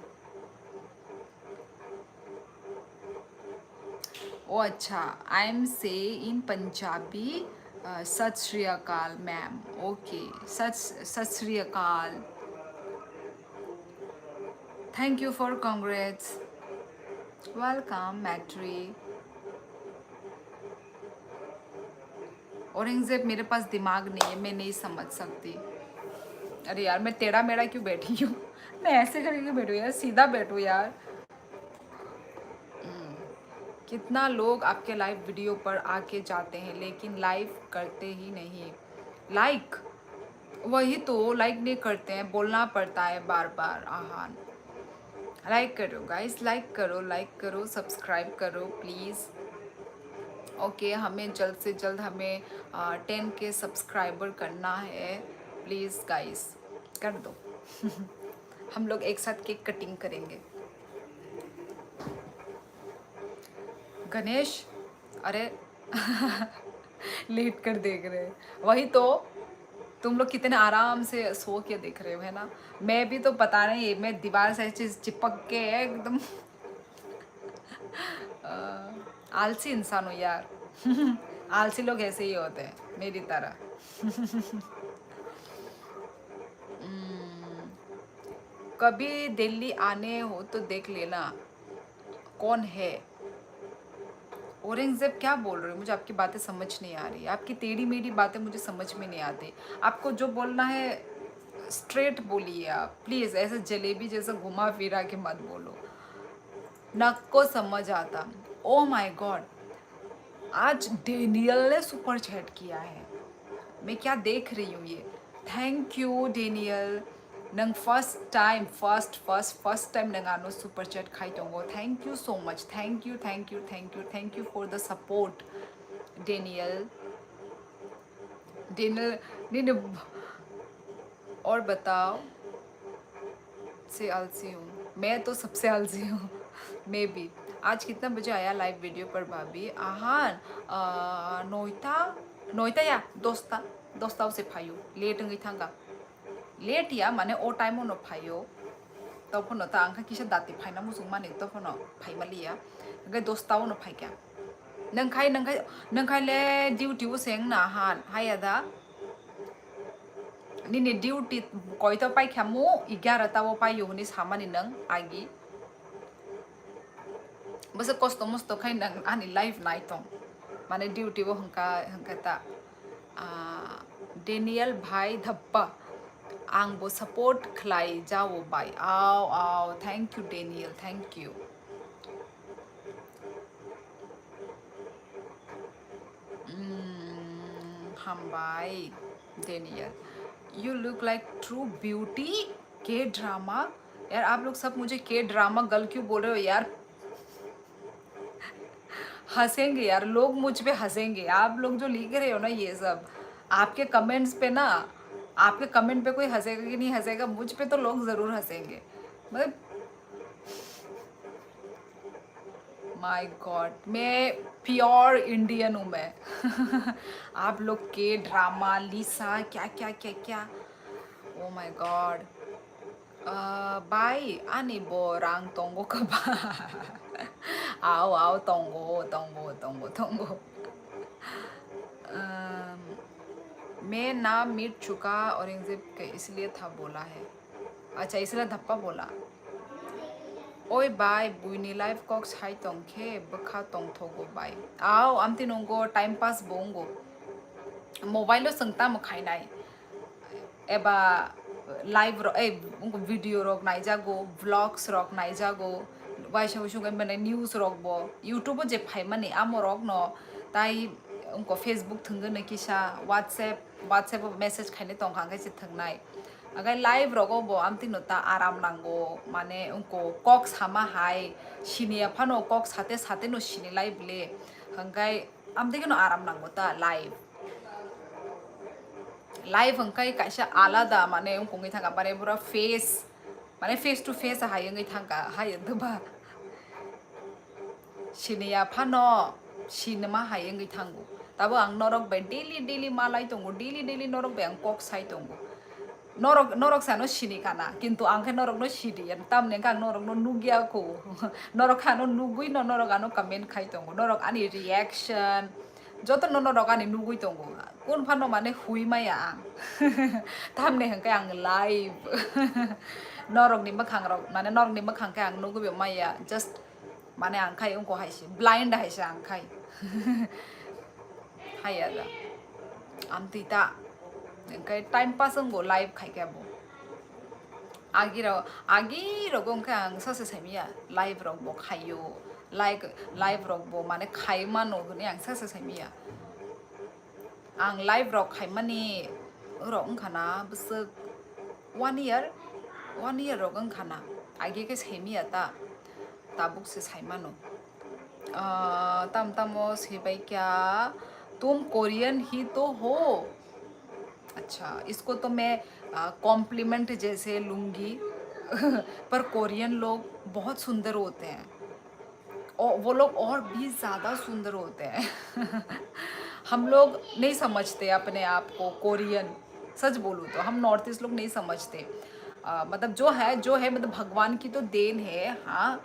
S1: ओ अच्छा, आई एम से इन पंजाबी सत श्री अकाल ma'am. Okay, Sat Shri Akal, thank you for congrats, welcome Maitri. Aurangzeb, मेरे पास दिमाग नहीं है, मैं नहीं समझ सकती। अरे यार, मैं टेढ़ा मेढ़ा क्यों बैठी हूँ? मैं ऐसे करके क्यों बैठूँ यार, सीधा बैठूँ यार। कितना लोग आपके लाइव वीडियो पर आके जाते हैं लेकिन लाइव करते ही नहीं। लाइक वही तो लाइक नहीं करते हैं, बोलना पड़ता है बार बार। आहान लाइक करो गाइस, लाइक करो, सब्सक्राइब करो प्लीज़। ओके हमें जल्द से जल्द हमें 10 के सब्सक्राइबर करना है प्लीज़ गाइस, कर दो। हम लोग एक साथ केक कटिंग करेंगे। गणेश अरे लेट कर देख रहे हैं, वही तो तुम लोग कितने आराम से सो के देख रहे हो है ना। मैं भी तो पता नहीं, मैं दीवार से चीज चिपक के एकदम आलसी इंसान हूँ यार। आलसी लोग ऐसे ही होते हैं मेरी तरह। कभी दिल्ली आने हो तो देख लेना। कौन है औरंगजेब? क्या बोल रहे हो? मुझे आपकी बातें समझ नहीं आ रही, आपकी टेढ़ी मेढ़ी बातें मुझे समझ में नहीं आती। आपको जो बोलना है स्ट्रेट बोलिए आप प्लीज़, ऐसे जलेबी जैसा घुमा फिरा के मत बोलो, नक को समझ आता। ओ माय गॉड, आज डेनियल ने सुपर चैट किया है, मैं क्या देख रही हूँ ये। थैंक यू डेनियल, नंग फर्स्ट टाइम नंगानो सुपर चैट खाई दोंगो। Thank you so much, thank you for the support Daniel. Daniel और बताओ। से आलसी हूँ मैं, तो सबसे आलसी हूँ मैं भी। आज कितना बजे आया लाइव वीडियो पर भाभी? आहान नोइता या दोस्ता उसे फायो लेट नगै थांगा लेट या माने ओ टाइम उनो फायो तो फोनो ता आंखा किसे दाती फाइना मुसुं माने तो फोनो फाइ मालिया गै दोस्ता उनो फाइ क्या नंखाय ले ड्यूटी उसेंग ना हान हाया दा निने ड्यूटी कोई तो पाइ ख्यामु 11 वो पाइ योनि सामानि नंग आगी बस कष्ट मस्त खाइ नंग आनि लाइफ नाइटों माने ड्यूटी वो हंका डेनियल भाई धप्पा आंबो सपोर्ट खलाई जाओ बाय आओ thank you Daniel, thank you. हम bye Daniel, you look like true beauty के ड्रामा। यार आप लोग सब मुझे के ड्रामा गर्ल क्यों बोल रहे हो यार? हंसेंगे यार लोग, मुझ पे हंसेंगे आप लोग जो लिख रहे हो ना ये सब। आपके कमेंट्स पे ना, आपके कमेंट पे कोई हंसेगा कि नहीं हंसेगा, मुझ पे तो लोग ज़रूर हंसेंगे। मतलब माय गॉड, मैं प्योर इंडियन हूँ मैं। आप लोग के ड्रामा लिसा क्या क्या क्या क्या, ओ माय गॉड। बाय आनी बो रांग तोंगो कबा। आओ तोंगो। मैं नाम मिट चुका औरंगजेब के इसलिए था बोला है। अच्छा इसलिए धप्पा बोला। ओए बाय बुइनी लाइफ कॉक्स हाई तोंखे बखा तोंग थोगो बाय। आओ आमती नोंगो टाइम पास बोंगो मोबाइल संगता मखाइनाय एबा लाइव उनको वीडियो रोक नाई जागो, व्लॉग्स रोक नाई जागो, वाइसा उशुंग माने न्यूज़ रोक बो यूट्यूब जे फाइ माने आमो रोक नो ताई उनको फेसबुक थंगो न किसा व्हाट्सएप मेसेज खाइने तोंग खांगे से थंगनाय अगर लाइव रोगो बो आमती नोता आराम नांगो माने उनको कॉक्स हामा हाय सिनिया फानो कॉक्स साथे नो सिनि लाइव ले हंगाय आमती के नो आराम नांगो ता लाइव हंकाय कैसे आलादा माने उनको गई थांगा बारे बुरा फेस माने फेस टू फेस हाय गई थांगा हाय दबा सिनिया फानो सिनेमा हाय गई थांगो ताबो आं नरक बे डेली मालाय दंगो डेली नरक बे आं कक साइ दंगो नरक सानो सिनि खाना किंतु आंखे नरक नो सिरि तामने का नरक नो नुगिया को नरक खानो नुगुइ नो नरक आनो कमेंट खाइ दंगो नरक आनि रिएक्शन जत नो नरक आनि नुगुइ दंगो उन फानो माने हुइ माया आं तामने हंके आं लाइव नरक नि मखां रक माने नरक नि मखां के आं नुगुइ माया जस्ट माने आंखाय उनको हाइसे ब्लाइंड हाइसे आंखाय हाय आदा आमतीता ओंखाय टाइम पास उनको लाइव खाइखाबो आगिरो गंखाय आं सासे साइमिया लाइव रंबो खायो लाइव रॉक बो माने खाइमानो गने आं सासा साइमिया आं लाइव रॉक खाइमानि रॉक खाना बस 1 year रॉक खाना आगे के साइमिया ता ताबुक से साइमानो तम तमो सिपाई क्या तुम कोरियन ही तो हो अच्छा इसको तो मैं कॉम्प्लीमेंट जैसे लूँगी पर कोरियन लोग बहुत सुंदर होते हैं और वो लोग और भी ज़्यादा सुंदर होते हैं हम लोग नहीं समझते अपने आप को कोरियन सच बोलूँ तो हम नॉर्थ ईस्ट लोग नहीं समझते मतलब जो है मतलब भगवान की तो देन है हाँ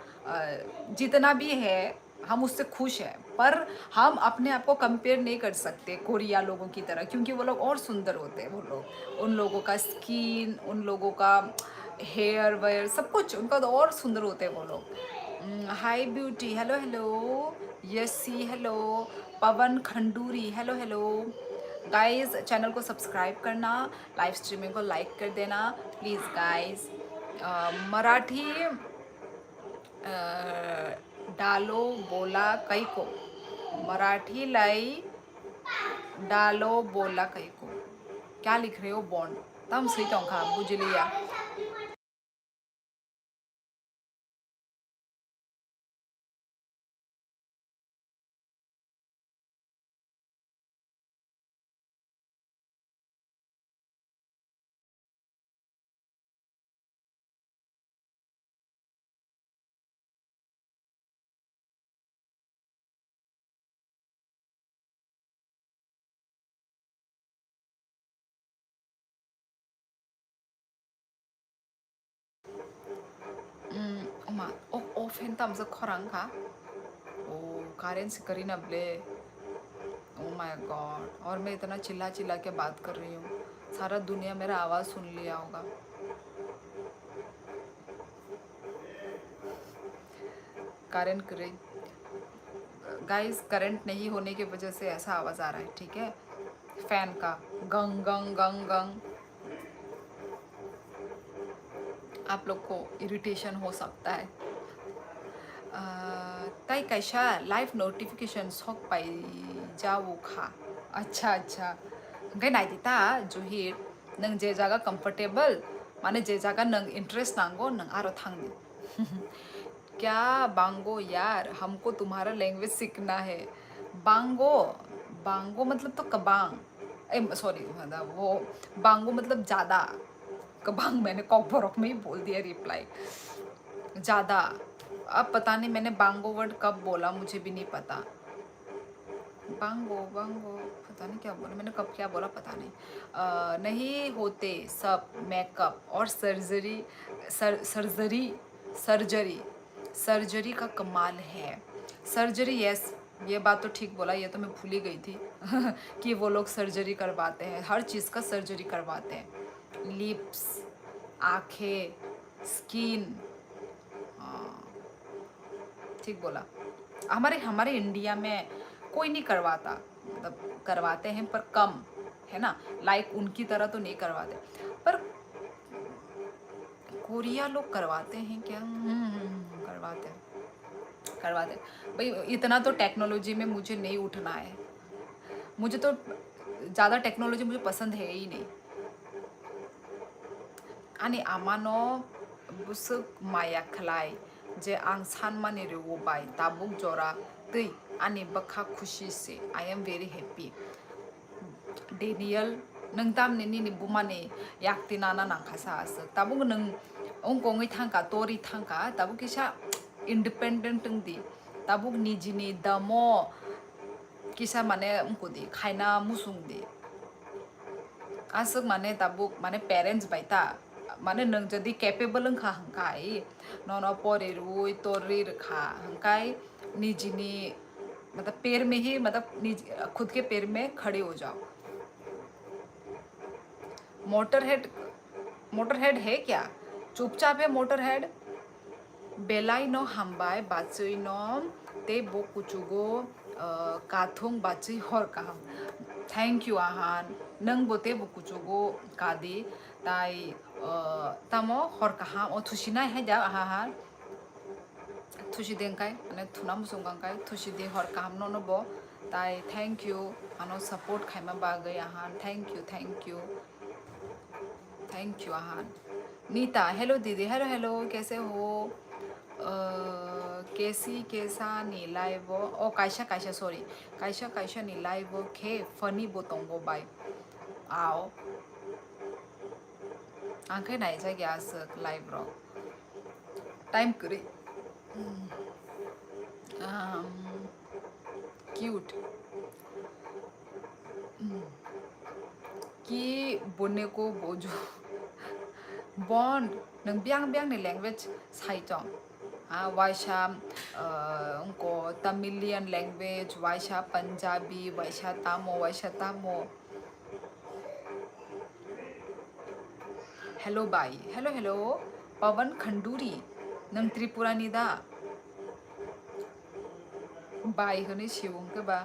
S1: जितना भी है हम उससे खुश हैं पर हम अपने आप को कंपेयर नहीं कर सकते कोरिया लोगों की तरह क्योंकि वो लोग और सुंदर होते हैं वो लोग उन लोगों का स्किन उन लोगों का हेयर वेयर सब कुछ उनका तो और सुंदर होते हैं वो लोग हाय ब्यूटी हेलो हेलो यसी hello Pawan Khanduri hello hello guys channel को सब्सक्राइब करना लाइव स्ट्रीमिंग को लाइक कर देना प्लीज़ गाइस मराठी डालो बोला कई को मराठी लाई डालो बोला कई को क्या लिख रहे हो बॉन्ड तम सही टोंखा बुझलिया ओमा ओ फैन तम से खरंग का ओ कारें से करी ना ब्ले ओ माय गॉड और मैं इतना चिल्ला चिल्ला के बात कर रही हूँ सारा दुनिया मेरा आवाज़ सुन लिया होगा करंट करे गाइस करंट नहीं होने की वजह से ऐसा आवाज़ आ रहा है ठीक है फैन का गंग गंग गंग गंग आप लोग को इरिटेशन हो सकता है ताई कैसा लाइव नोटिफिकेशन सॉक पाई जाओ खा अच्छा अच्छा गई नाई दिता जो ही नंग जे जागा कंफर्टेबल माने जे जागा नंग इंटरेस्ट नांगो नंग आरो थांग क्या बांगो यार हमको तुम्हारा लैंग्वेज सीखना है बांगो बांगो मतलब तो कबांग सॉरी मतलब वो बांगो मतलब ज़्यादा कबांग मैंने कॉकबोरक में ही बोल दिया रिप्लाई ज़्यादा अब पता नहीं मैंने बांगो वर्ड कब बोला मुझे भी नहीं पता बांगो बांगो पता नहीं क्या बोला मैंने कब क्या बोला पता नहीं नहीं होते सब मेकअप और सर्जरी सर्जरी सर्जरी का कमाल है सर्जरी यस ये बात तो ठीक बोला ये तो मैं भूल ही गई थी कि वो लोग सर्जरी करवाते हैं हर चीज़ का सर्जरी करवाते हैं लिप्स आँखें स्किन ठीक बोला हमारे हमारे इंडिया में कोई नहीं करवाता मतलब करवाते हैं पर कम है ना लाइक उनकी तरह तो नहीं करवाते पर कोरिया लोग करवाते हैं क्या करवाते हैं करवाते हैं भाई इतना तो टेक्नोलॉजी में मुझे नहीं उठना है मुझे तो ज़्यादा टेक्नोलॉजी मुझे पसंद है ही नहीं आनी आमानो बुसुक माया खलाई जे आं सानमानि रेवबाय ताबुक जरा दै आनी बखा खुशी से I am very happy Daniel नंग तामने नि बुमाने याक्ति नाना नाखासा आस ताबुक नंग ओंगोंगै थांका तोरी थांका ताबुक किसा इंडिपेंडेंट दी ताबुक निजिनि दमो किसा माने उनको दी खाइना मुसुंग दी आसक माने ताबुक माने पेरेंट्स बाइता माने नंग जदि कैपेबल खा हंकाय नन परेरुई तोरी खा हंकाय निजिनी मतलब पैर में ही मतलब खुद के पैर में खड़े हो जाओ मोटर हेड है क्या चुपचाप है मोटर हेड बेलाई नो हमबाय बाचुई नो ते बो कुचुगो काथों बाचुई हर काहम थैंक यू आहान नंग बोते बो कुचुगो कादी ताई तामो हर काहम ओ थुसिना है जा आहान थुसिदेंखाय माने थुना मुसुंगांखाय थुसिदे हर कामनो बो ताई थैंक यू आनो सपोर्ट खाइमा बागै आहान thank you Ahaan Nita hello दीदी हेलो हेलो कैसे हो कैसा नीलाइबो ओ काइसा सॉरी काइसा नीलाइबो खे फनी बोतंगो बाय आओ आंखे नाय जायगायासो लाइव रो टाइम करी क्यूट कि बोने को बोझो बॉन्ड नंग बियांग ने लैंग्वेज साइटों वाइशा उनको तमिलियन लैंग्वेज वाइशा पंजाबी वाइशा तामो hello bye hello Pawan Khanduri नंग त्रिपुरा निदा बाई होने शिवों के बा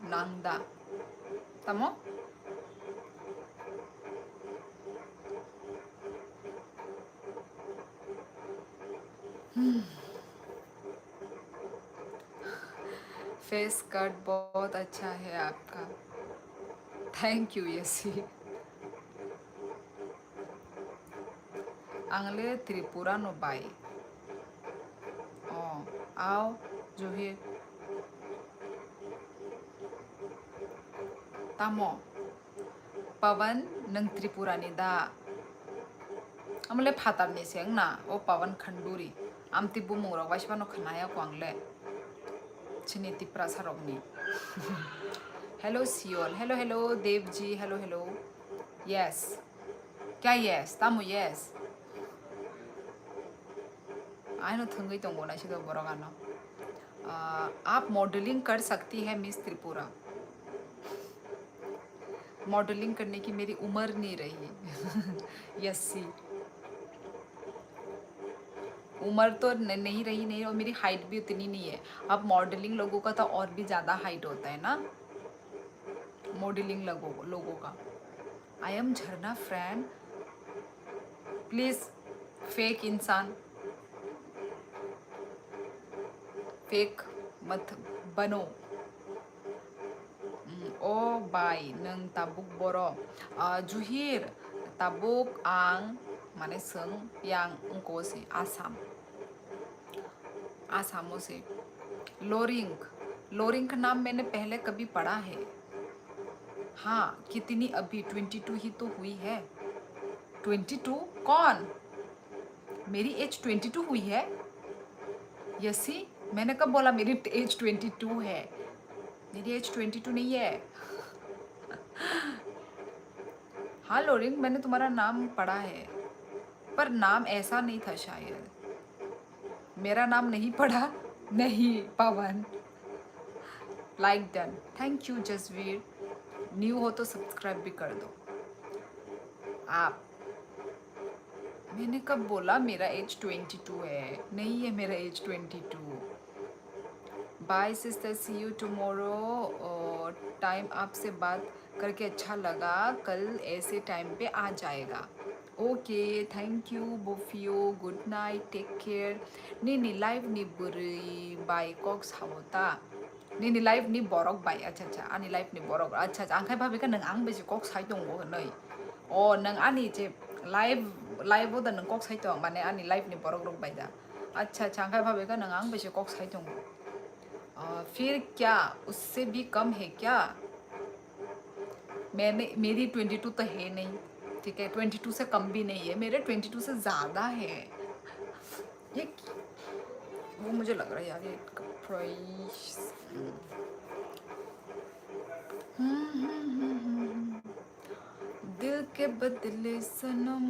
S1: नांगदा तमो फेस कट बहुत अच्छा है आपका थैंक यू यसी आंगले त्रिपुरा नो बाई ओ आओ जो है तामो पवन नंग त्रिपुरा निदा अमले फातर नि सेंग ना ओ पवन खंडूरी आमती बुमुंग रो वाइशबा नो खनाया को आंगले चिनी Tipra सारोगनी hello Seoul hello Dev ji hello yes क्या यस तामो यस आइनो थंगई तंगो ना सिदो बरगानो आप मॉडलिंग कर सकती है मिस त्रिपुरा मॉडलिंग करने की मेरी उम्र नहीं रही यसी उम्र तो नहीं रही और मेरी हाइट भी उतनी नहीं है अब मॉडलिंग लोगों का तो और भी ज़्यादा हाइट होता है ना मॉडलिंग लोगों का आई एम झरना फ्रेंड प्लीज़ फेक इंसान फेक मत बनो ओ बाय नंग ताबुक बरो जुहिर ताबुक आं माने सों yang उनको से आसामों से लोरिंग का नाम मैंने पहले कभी पढ़ा है हाँ कितनी अभी 22 ही तो हुई है 22 कौन मेरी एज 22 हुई है यसी मैंने कब बोला मेरी एज 22 है मेरी एज 22 नहीं है हाँ लोरिंग मैंने तुम्हारा नाम पढ़ा है पर नाम ऐसा नहीं था शायद मेरा नाम नहीं पढ़ा नहीं Pawan like done thank you Jasveer new हो तो सब्सक्राइब भी कर दो आप मैंने कब बोला मेरा एज 22 है नहीं है मेरा age 22 bye sister see you tomorrow time आपसे बात करके अच्छा लगा कल ऐसे टाइम पे आ जाएगा ओके थैंक यू बोफियो गुड नाइट टेक केयर नी लाइव नी बुरी बाय कॉक्स हावता नी लाइव नी बरक बाय अच्छा आनी लाइव नी बरक अच्छा आंखाय भाबिका नों आं बेसे कॉक्स हाय दंगो नै अ नों आनी जे लाइव दा नों कॉक्स हाय दं माने आनी लाइव नी बरक रक बाय दा अच्छा आंखाय भाबिका नों आं बेसे कॉक्स हाय दंगो फिर क्या उससे भी कम है क्या मेरी 22 तो है नहीं ठीक है 22 से कम भी नहीं है मेरे 22 से ज़्यादा है ये वो मुझे लग रहा है यार ये प्राइस दिल के बदले सनम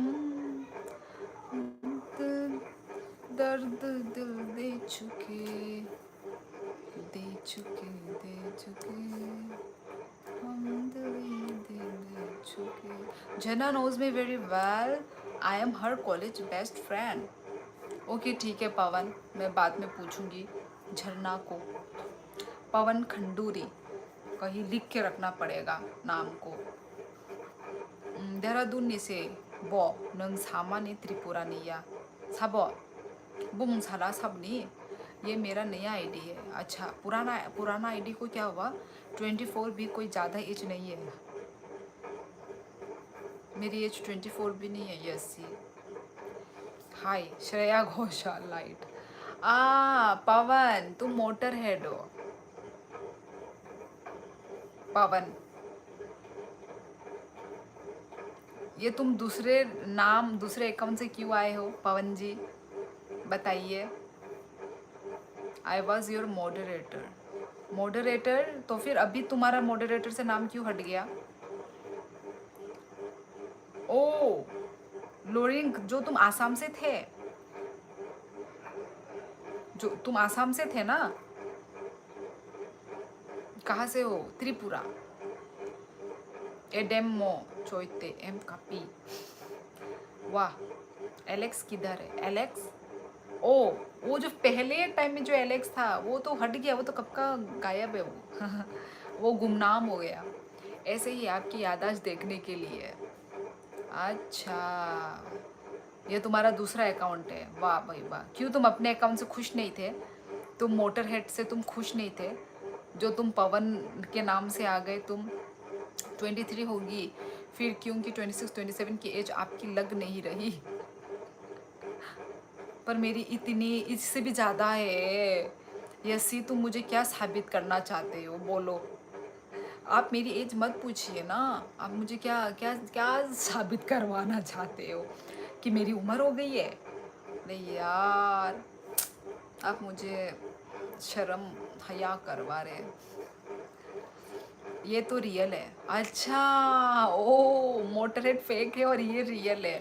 S1: दर्द दिल दे चुके हम दिल दे चुके Jana knows me very well. I am her college best friend. Okay ठीक है पवन मैं बाद में पूछूंगी झरना को पवन खंडूरी कहीं लिख के रखना पड़ेगा नाम को देहरादूननिसे ब नों सामानि त्रिपुरानिया साब बुम साला सबनी ये मेरा नया आईडी है। अच्छा पुराना पुराना आईडी को क्या हुआ? 24 भी कोई ज़्यादा एज नहीं है, मेरी एज 24 भी नहीं है। यस सी हाय श्रेया घोषाल लाइट। पवन तुम मोटर हेड हो। पवन ये तुम दूसरे नाम दूसरे अकाउंट से क्यों आए हो पवन जी, बताइए। I was your moderator. Moderator तो फिर अभी तुम्हारा मॉडरेटर से नाम क्यों हट गया? ओ लोरिंग जो तुम आसाम से थे, जो तुम आसाम से थे ना? कहाँ से हो? त्रिपुरा। एडेमो चोइते एम कापी। वाह एलेक्स किधर है? एलेक्स ओ वो जो पहले टाइम में जो एलेक्स था वो तो हट गया, वो तो कब का गायब है वो वो गुमनाम हो गया। ऐसे ही आपकी याददाश्त देखने के लिए। अच्छा ये तुम्हारा दूसरा अकाउंट है। वाह भाई वाह। क्यों तुम अपने अकाउंट से खुश नहीं थे? तुम मोटर हेड से तुम खुश नहीं थे? जो तुम पवन के नाम से आ गए तुम। 23 होगी फिर क्योंकि 26 27 की एज आपकी लग नहीं रही, पर मेरी इतनी इससे भी ज़्यादा है। यसी तुम मुझे क्या साबित करना चाहते हो बोलो? आप मेरी एज मत पूछिए ना, आप मुझे क्या क्या क्या साबित करवाना चाहते हो कि मेरी उम्र हो गई है? अरे यार आप मुझे शर्म हया करवा रहे हैं। ये तो रियल है। अच्छा ओ मोटरहेड फेक है और ये रियल है।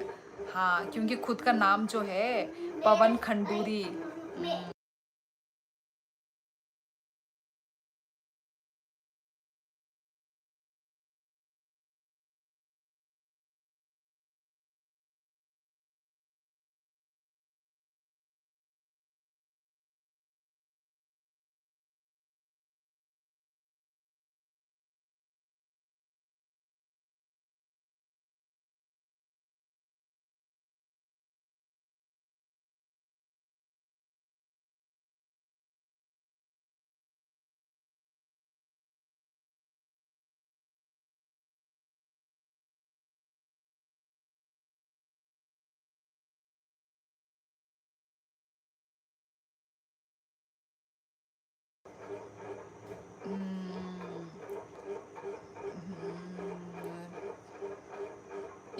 S1: हाँ क्योंकि खुद का नाम जो है पवन खंडूरी।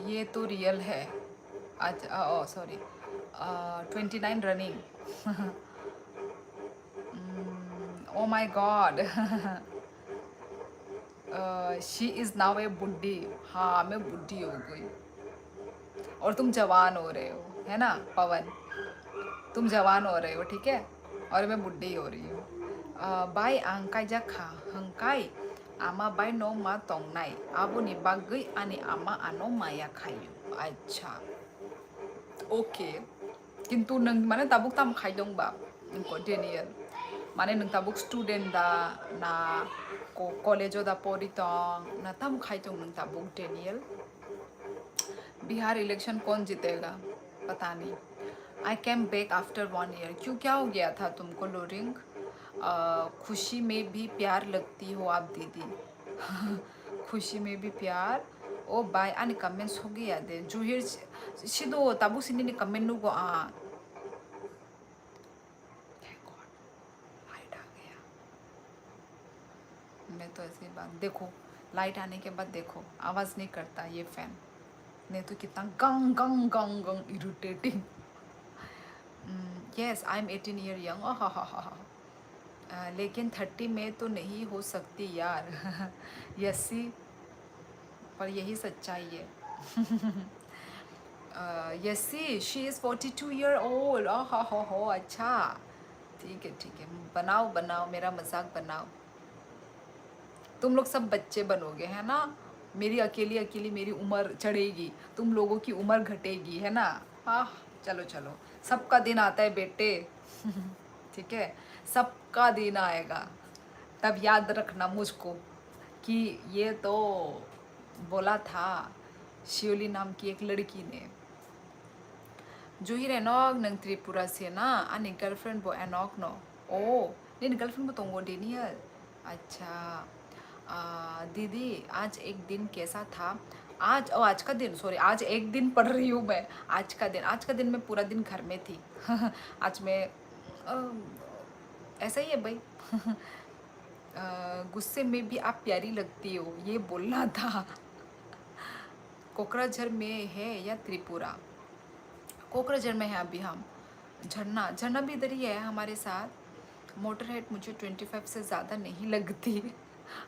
S1: ये तो रियल है। अच्छा oh sorry 29 running. Oh my god she is now a बुड्ढी। हाँ मैं बुड्ढी हो गई और तुम जवान हो रहे हो, है ना पवन? तुम जवान हो रहे हो ठीक है, और मैं बुड्ढी हो रही हूँ। बाय आंकाई जाखा हंकाई आमा बाय नो मा तोंगनाई आबोनी बागै आनी आमा आनो माया खायु। अच्छा ओके किंतु नों माने दाबुक ताम खायदोंबा नोंखौ डेनियल माने नों दाबुक स्टूडेंट दा ना कॉलेजो दा पढ़ितों ना ताम खायदों नों दाबुक डेनियल? बिहार इलेक्शन कौन जीतेगा पता नहीं। I came back after 1 year. क्यों क्या हो गया था तुमको लोरिंग? खुशी में भी प्यार लगती हो आप दीदी खुशी में भी प्यार। ओ बाय आने कमेंट्स हो गया दे जुहिर सिदो ताबु सिनी कमेंट नुगो लाइट आ गया। मैं तो ऐसी बात देखो, लाइट आने के बाद देखो आवाज़ नहीं करता ये फैन, नहीं तो कितना गंग गंग गंग गंग irritating. Yes I am 18 year young. लेकिन 30 में तो नहीं हो सकती यार यसी पर यही सच्चाई है यसी शी इज़ 42 ईयर ओल्ड। हो अच्छा ठीक है बनाओ बनाओ मेरा मजाक बनाओ। तुम लोग सब बच्चे बनोगे है ना, मेरी अकेली अकेली मेरी उम्र चढ़ेगी, तुम लोगों की उम्र घटेगी है ना। हाँ चलो चलो सबका दिन आता है बेटे ठीक है सबका दिन आएगा, तब याद रखना मुझको कि ये तो बोला था शियोली नाम की एक लड़की ने जुही एनॉक नंग त्रिपुरा से ना आनी गर्लफ्रेंड बो एनॉक नो ओ नहीं गर्लफ्रेंड बो तोंगो डेनियल अच्छा दीदी आज एक दिन कैसा था आज का दिन सॉरी आज एक दिन पढ़ रही हूँ मैं आज का दिन मैं पूरा दिन घर में थी आज मैं ऐसा ही है भाई गुस्से में भी आप प्यारी लगती हो ये बोलना था कोकराझर में है या त्रिपुरा कोकराझर में है अभी हम झरना झरना भी इधर ही है हमारे साथ मोटर हेड मुझे 25 से ज़्यादा नहीं लगती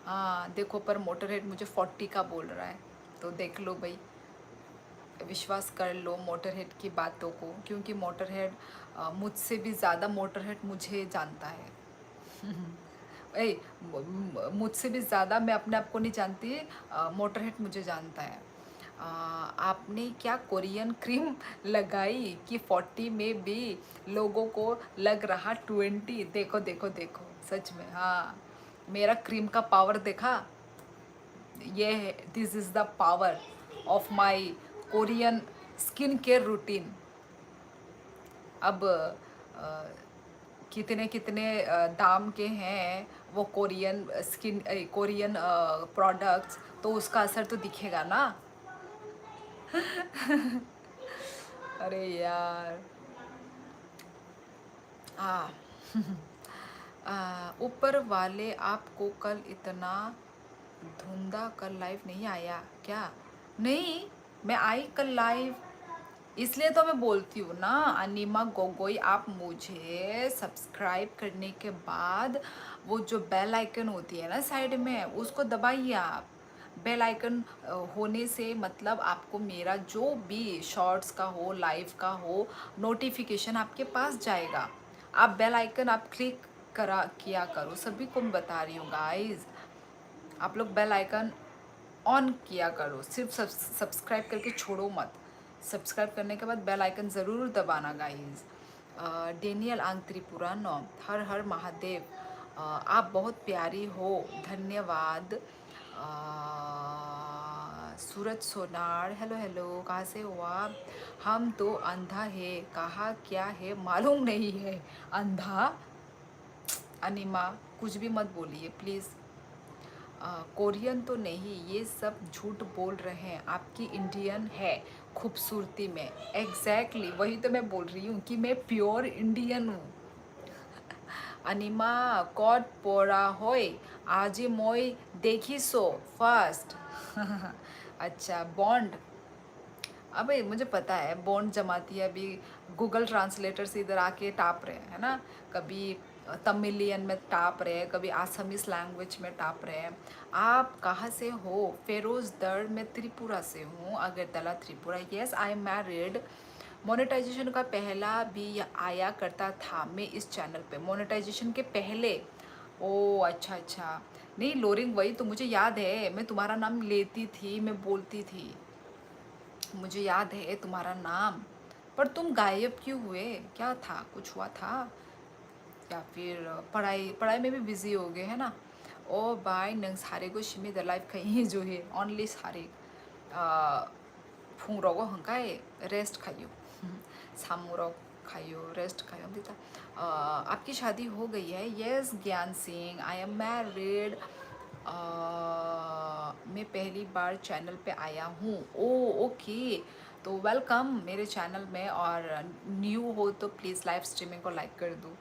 S1: हाँ देखो पर मोटर हेड मुझे 40 का बोल रहा है तो देख लो भाई विश्वास कर लो मोटर हेड की बातों को क्योंकि मोटर हेड मुझसे भी ज़्यादा मोटर हेड मुझे जानता है ए मुझसे भी ज़्यादा मैं अपने आप को नहीं जानती मोटर हेड मुझे जानता है आपने क्या कोरियन क्रीम लगाई कि 40 में भी लोगों को लग रहा 20 देखो देखो देखो सच में हाँ मेरा क्रीम का पावर देखा ये है this is the power of my Korean skin care routine अब कितने कितने दाम के हैं वो कोरियन प्रोडक्ट्स तो उसका असर तो दिखेगा ना अरे यार हाँ ऊपर वाले आपको कल इतना धुंधा कल लाइव नहीं आया क्या नहीं मैं आई कल लाइव इसलिए तो मैं बोलती हूँ ना अनिमा गोगोई आप मुझे सब्सक्राइब करने के बाद वो जो बेल आइकन होती है ना साइड में उसको दबाइए आप बेल आइकन होने से मतलब आपको मेरा जो भी शॉर्ट्स का हो लाइव का हो नोटिफिकेशन आपके पास जाएगा आप बेल आइकन आप क्लिक किया करो सभी को मैं बता रही हूँ गाइज आप लोग बेल आइकन ऑन किया करो सिर्फ सब्सक्राइब करके छोड़ो मत सब्सक्राइब करने के बाद बेल आइकन ज़रूर दबाना गाइज डेनियल आंग त्रिपुरा नो हर हर महादेव आप बहुत प्यारी हो धन्यवाद सूरज सोनार हेलो हेलो कहाँ से हो आप हम तो अंधा है कहा क्या है मालूम नहीं है अंधा अनिमा कुछ भी मत बोलिए प्लीज़ कोरियन तो नहीं ये सब झूठ बोल रहे हैं आपकी इंडियन है खूबसूरती में एग्जैक्टली वही तो मैं बोल रही हूँ कि मैं प्योर इंडियन हूँ अनिमा कॉड पोरा होय आजे मोय देखी सो फास्ट अच्छा बॉन्ड अबे मुझे पता है बॉन्ड जमाती है अभी गूगल ट्रांसलेटर से इधर आके टाप रहे हैं है ना कभी तमिलियन में टाप रहे हैं कभी आसामीस लैंग्वेज में टाप रहे हैं आप कहाँ से हो फेरोज दर्ड मैं त्रिपुरा से हूँ Agartala Tripura yes I am married monetization का पहला भी आया करता था मैं इस चैनल पे मोनेटाइजेशन के पहले ओ अच्छा अच्छा नहीं लोरिंग वही तो मुझे याद है मैं तुम्हारा नाम लेती थी मैं बोलती थी मुझे याद है तुम्हारा नाम पर तुम गायब क्यों हुए क्या था कुछ हुआ था या फिर पढ़ाई में भी बिजी हो गए है ना ओ बाय नंग सारे को शिमी द लाइफ कहीं जो है ओनली सारे फुंगरोगो हंकाए रेस्ट खाइयो सामुरो खाइयो रेस्ट खाइयो देता आपकी शादी हो गई है यस ज्ञान सिंह आई एम मैरिड मैं पहली बार चैनल पे आया हूँ ओ ओके तो वेलकम मेरे चैनल में और न्यू हो तो प्लीज़ लाइव स्ट्रीमिंग को लाइक कर दो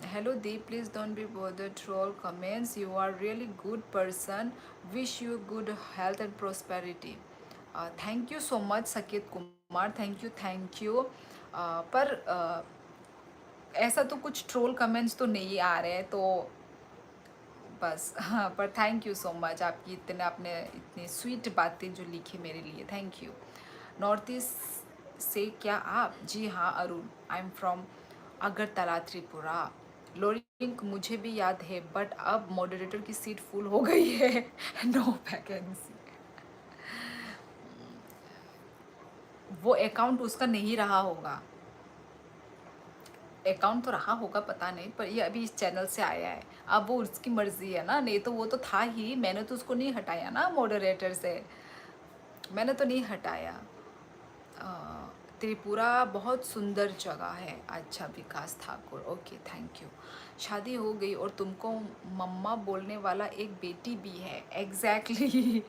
S1: hello Deep please don't be bothered troll comments you are really good person wish you good health and prosperity thank you so much Saket Kumar thank you पर ऐसा तो कुछ troll comments तो नहीं आ रहे हैं तो बस हाँ पर थैंक यू सो मच आपकी आपने इतनी स्वीट बातें जो लिखी मेरे लिए थैंक यू नॉर्थ ईस्ट से क्या आप जी हाँ अरुण आई एम फ्रॉम अगरतला त्रिपुरा लोरिंग मुझे भी याद है बट अब मॉडरेटर की सीट फुल हो गई है नो वैकेंसी वो अकाउंट उसका नहीं रहा होगा अकाउंट तो रहा होगा पता नहीं पर ये अभी इस चैनल से आया है अब वो उसकी मर्जी है ना नहीं तो वो तो था ही मैंने तो उसको नहीं हटाया ना मॉडरेटर से मैंने तो नहीं हटाया। त्रिपुरा बहुत सुंदर जगह है। अच्छा विकास ठाकुर, ओके थैंक यू। शादी हो गई और तुमको मम्मा बोलने वाला एक बेटी भी है। Exactly.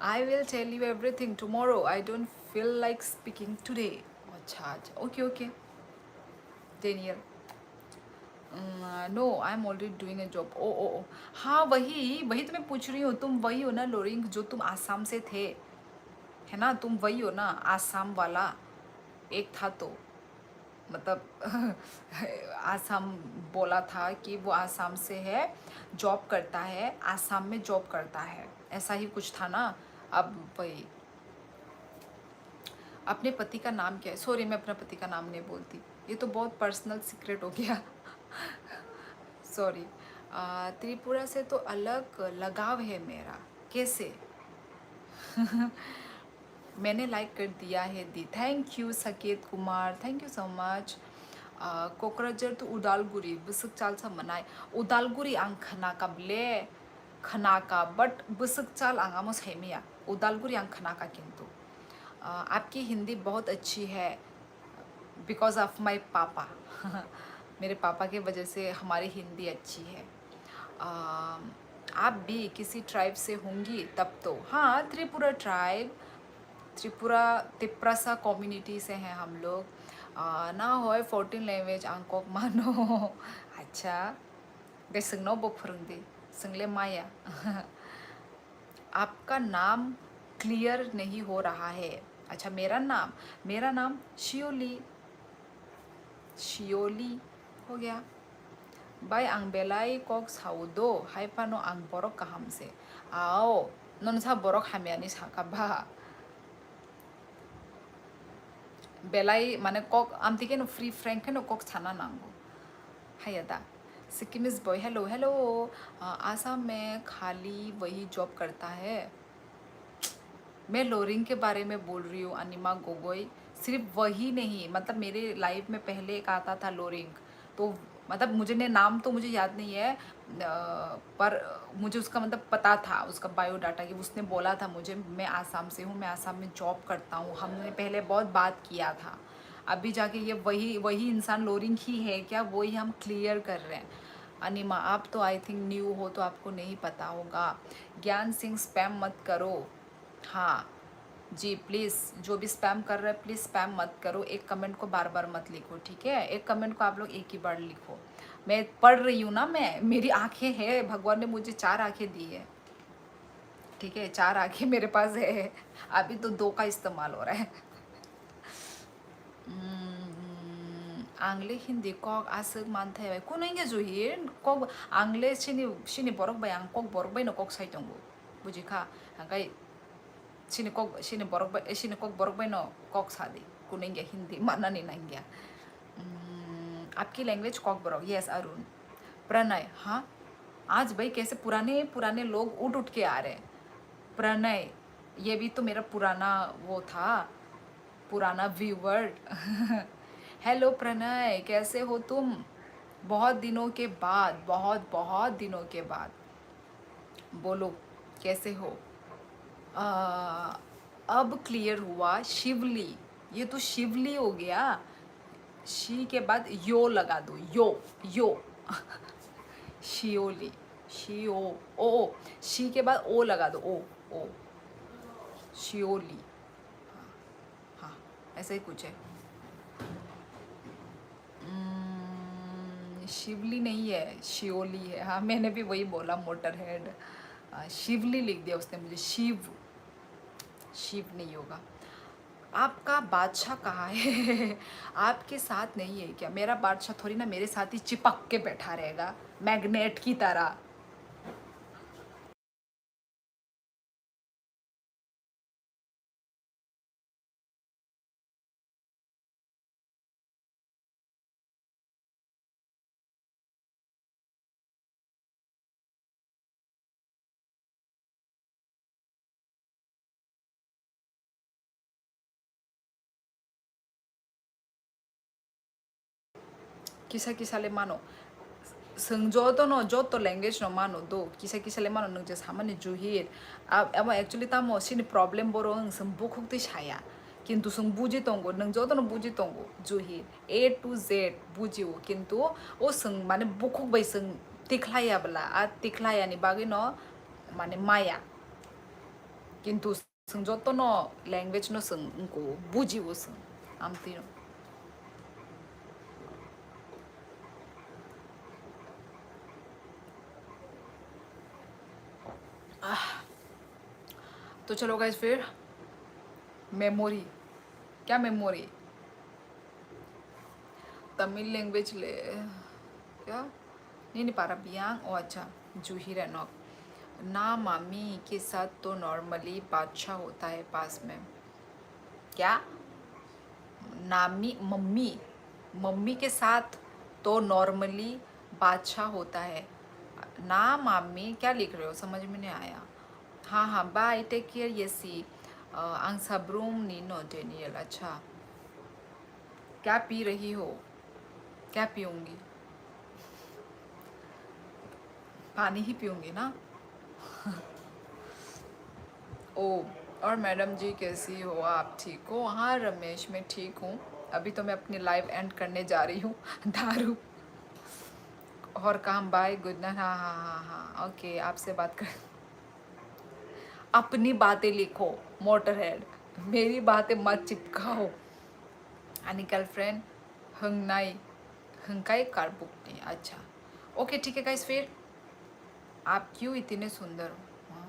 S1: I will tell you everything tomorrow, I don't feel like speaking today. अच्छा अच्छा, okay okay Daniel. No I am already doing a job. Oh oh oh, हाँ वही वही तो मैं पूछ रही हूँ। तुम वही हो ना लोरिंग, जो तुम आसाम से थे, है ना? तुम वही हो ना आसाम वाला? एक था तो मतलब आसाम बोला था कि वो आसाम से है, जॉब करता है, आसाम में जॉब करता है, ऐसा ही कुछ था ना। अब वही, अपने पति का नाम क्या है? सॉरी मैं अपना पति का नाम नहीं बोलती, ये तो बहुत पर्सनल सीक्रेट हो गया। सॉरी। त्रिपुरा से तो अलग लगाव है मेरा। कैसे? मैंने लाइक कर दिया है दी। थैंक यू सकेत Kumar, thank you so much. Kokrajhar तो उदालगुरि बसक चाल सा मनाय उदालगुरि आं खोनाकाब्ले खोनाका बट बसक चाल आंगा मो सैमिया उदालगुरि आं खोनाका किंतु। आपकी हिंदी बहुत अच्छी है बिकॉज ऑफ माई पापा। मेरे पापा के वजह से हमारी हिंदी अच्छी है। आप भी किसी ट्राइब से होंगी तब तो। हाँ त्रिपुरा ट्राइब, त्रिपुरा तिप्रासा कम्युनिटी से हैं हम लोग। ना हो 14 लैंग्वेज आंकोक मानो। अच्छा दे सोंनाव बो फोरोंदे सोंले माया। आपका नाम क्लियर नहीं हो रहा है। अच्छा मेरा नाम शियोली, शियोली हो गया। बाय आं बेलाय कक साउदो हाइफानो आं बरक कहम से। आओ ननसा बरक हामियानि साकाबा बेलाय माने कक आमती के नो फ्री फ्रैंक के नो कक साना नांगो हायदा। Sikkimese boy hello hello. Assam में खाली वही जॉब करता है। मैं लोरिंग के बारे में बोल रही हूँ अनिमा गोगोई। सिर्फ वही नहीं, मतलब मेरे लाइफ में पहले एक आता था लोरिंग, तो मतलब मुझे ने नाम तो मुझे याद नहीं है, पर मुझे उसका मतलब पता था, उसका बायोडाटा, कि उसने बोला था मुझे मैं आसाम से हूँ, मैं आसाम में जॉब करता हूँ। हमने पहले बहुत बात किया था। अभी जाके ये वही वही इंसान लोरिंग ही है क्या, वही हम क्लियर कर रहे हैं। अनिमा आप तो आई थिंक न्यू हो तो आपको नहीं पता होगा। ज्ञान सिंह स्पैम मत करो। हाँ जी प्लीज़, जो भी स्पैम कर रहे हैं प्लीज़ स्पैम मत करो। एक कमेंट को बार बार मत लिखो, ठीक है? एक कमेंट को आप लोग एक ही बार लिखो। मैं पढ़ रही हूँ ना, मेरी आंखें हैं, भगवान ने मुझे 4 आंखें दी है, ठीक है? 4 आंखें मेरे पास है, अभी तो 2 का इस्तेमाल हो रहा है। आंग्ले हिंदी कक आसक मानथाय कुनैंगे जुहिर कक आंग्ले सिनि बरक बाय आं कक बरक बाय न कक साइतंगो बुजिखा हांगाय सिनि कक बरक बाय न कक सादी कुनैंगे हिंदी माननानै नांगिया। आपकी लैंग्वेज कक बरक, यस अरुण। प्रणय, हाँ आज भाई कैसे पुराने पुराने लोग उठ उठ के आ रहे हैं। प्रणय, ये भी तो मेरा पुराना वो था, पुराना व्यूवर। हेलो प्रणय, कैसे हो तुम? बहुत दिनों के बाद, बहुत बहुत दिनों के बाद, बोलो कैसे हो? आ, अब क्लियर हुआ। शिवली, ये तो शिवली हो गया। शी के बाद यो लगा दो, यो। शियोली, शियो, ओ शी के बाद ओ लगा दो, ओ शियोली। हाँ ऐसा ही कुछ है। शिवली नहीं है, शियोली है। हाँ मैंने भी वही बोला, मोटर हेड। शिवली लिख दिया उसने मुझे, शिव नहीं होगा। आपका बादशाह कहाँ है? आपके साथ नहीं है क्या? मेरा बादशाह थोड़ी ना मेरे साथ ही चिपक के बैठा रहेगा मैग्नेट की तरह। किसा किसाले मानो Sengjoto no joto language no mano do kisa kisa le mano nung just hamani juhir ab actually tamo sini problem boro ng sung bukhuk ti shaya কিন্তু sung buji tongo nung joto no buji tongo juhir A to Z buji wo কিন্তু o sung mane bukhuk bai sung tiklaya bala a tiklaya ni bagi no mane maya কিন্তু sung joto no language no sung ko buji wo sung amti no तो चलो guys फिर memory क्या memory Tamil language ले क्या नहीं पा रहा बियांग ओ अच्छा जूही रैनॉक ना मामी के साथ तो नॉर्मली बादशाह होता है पास में क्या नामी मम्मी मम्मी के साथ तो नॉर्मली बादशाह होता है ना मामी क्या लिख रहे हो समझ में नहीं आया हाँ हाँ बाय टेक केयर येसी आंग सबरूम नीनो डेनियल अच्छा क्या पी रही हो क्या पीऊँगी पानी ही पीऊँगी ना ओ और मैडम जी कैसी हो आप ठीक हो हाँ रमेश मैं ठीक हूँ अभी तो मैं अपनी लाइव एंड करने जा रही हूँ दारू और काम बाय गुड नाइट हाँ हाँ हाँ हाँ ओके आपसे बात कर अपनी बातें लिखो मोटर हेड मेरी बातें मत चिपकाओ आणि गर्लफ्रेंड हंगनाई हंकाई कार बुक नहीं अच्छा ओके ठीक है गाइस फिर आप क्यों इतने सुंदर हो हाँ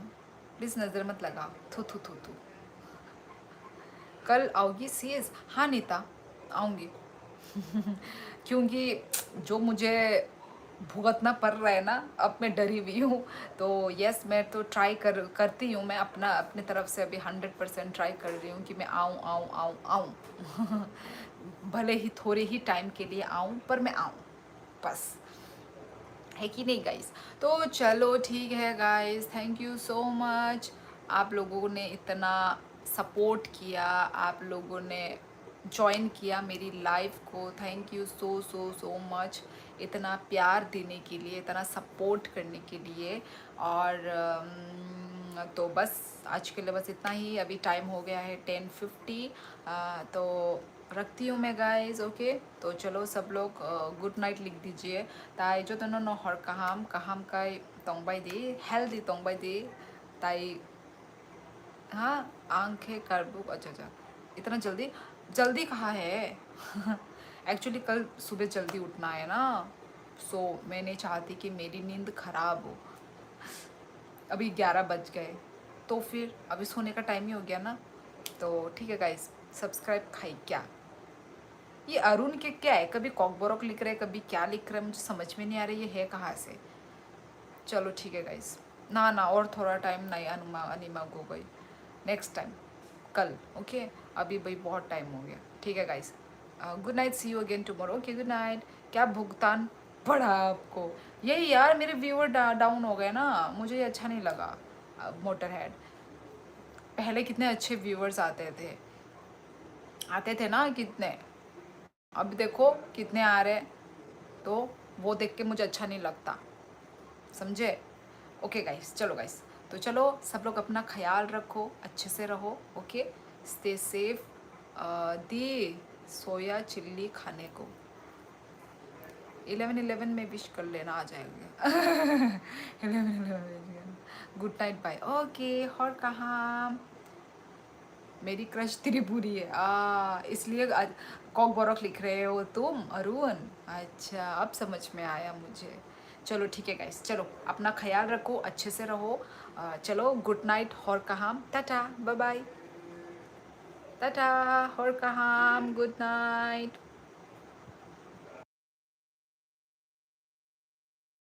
S1: प्लीज़ नज़र मत लगाओ थू थू थू थू कल आओगी सीएस हाँ नीता आऊँगी क्योंकि जो मुझे भुगतना पड़ रहा है ना अब मैं डरी हुई हूँ तो यस मैं तो ट्राई करती हूँ मैं अपने तरफ से अभी 100% ट्राई कर रही हूँ कि मैं आऊँ आऊँ आऊँ आऊँ भले ही थोड़े ही टाइम के लिए आऊँ पर मैं आऊँ बस है कि नहीं गाइस तो चलो ठीक है guys thank you so much आप लोगों ने इतना सपोर्ट किया आप लोगों ने ज्वाइन किया मेरी लाइफ को thank you so so so much इतना प्यार देने के लिए इतना सपोर्ट करने के लिए और तो बस आज के लिए बस इतना ही अभी टाइम हो गया है 10:50 तो रखती हूँ मैं गाइस ओके तो चलो सब लोग गुड नाइट लिख दीजिए ताई जो दोनों नो हर कहाम का तोंबाई दी हेल्दी तोंबाई दी ताई हाँ आंखें करबुक अच्छा अच्छा इतना जल्दी जल्दी कहाँ है एक्चुअली कल सुबह जल्दी उठना है ना सो मैं नहीं चाहती कि मेरी नींद खराब हो अभी 11 बज गए तो फिर अभी सोने का टाइम ही हो गया ना तो ठीक है गाइस सब्सक्राइब खाई क्या ये अरुण के क्या है कभी कॉकबोरक लिख रहे कभी क्या लिख रहे मुझे समझ में नहीं आ रही ये है कहाँ से चलो ठीक है गाइस ना ना और थोड़ा टाइम नहीं अनिमा हो गई नेक्स्ट टाइम कल ओके अभी भाई बहुत टाइम हो गया ठीक है guys good night see you again tomorrow okay good night क्या भुगतान पड़ा आपको यही यार मेरे व्यूअर डाउन हो गए ना मुझे ये अच्छा नहीं लगा मोटर हेड पहले कितने अच्छे व्यूअर्स आते थे ना कितने अब देखो कितने आ रहे तो वो देख के मुझे अच्छा नहीं लगता समझे ओके गाइस चलो गाइस तो चलो सब लोग अपना ख्याल रखो अच्छे से रहो ओके स्टे सेफ दी सोया चिल्ली खाने को 11:11 में विश कर लेना आ जाएगा 11:11 गुड नाइट बाय ओके और कहाँ मेरी क्रश त्रिपुरी है इसलिए कॉक बोरक लिख रहे हो तुम अरुण अच्छा अब समझ में आया मुझे चलो ठीक है गाइस चलो अपना ख्याल रखो अच्छे से रहो चलो गुड नाइट और कहाम टाटा बाय बाय टाटा और कहाम गुड नाइट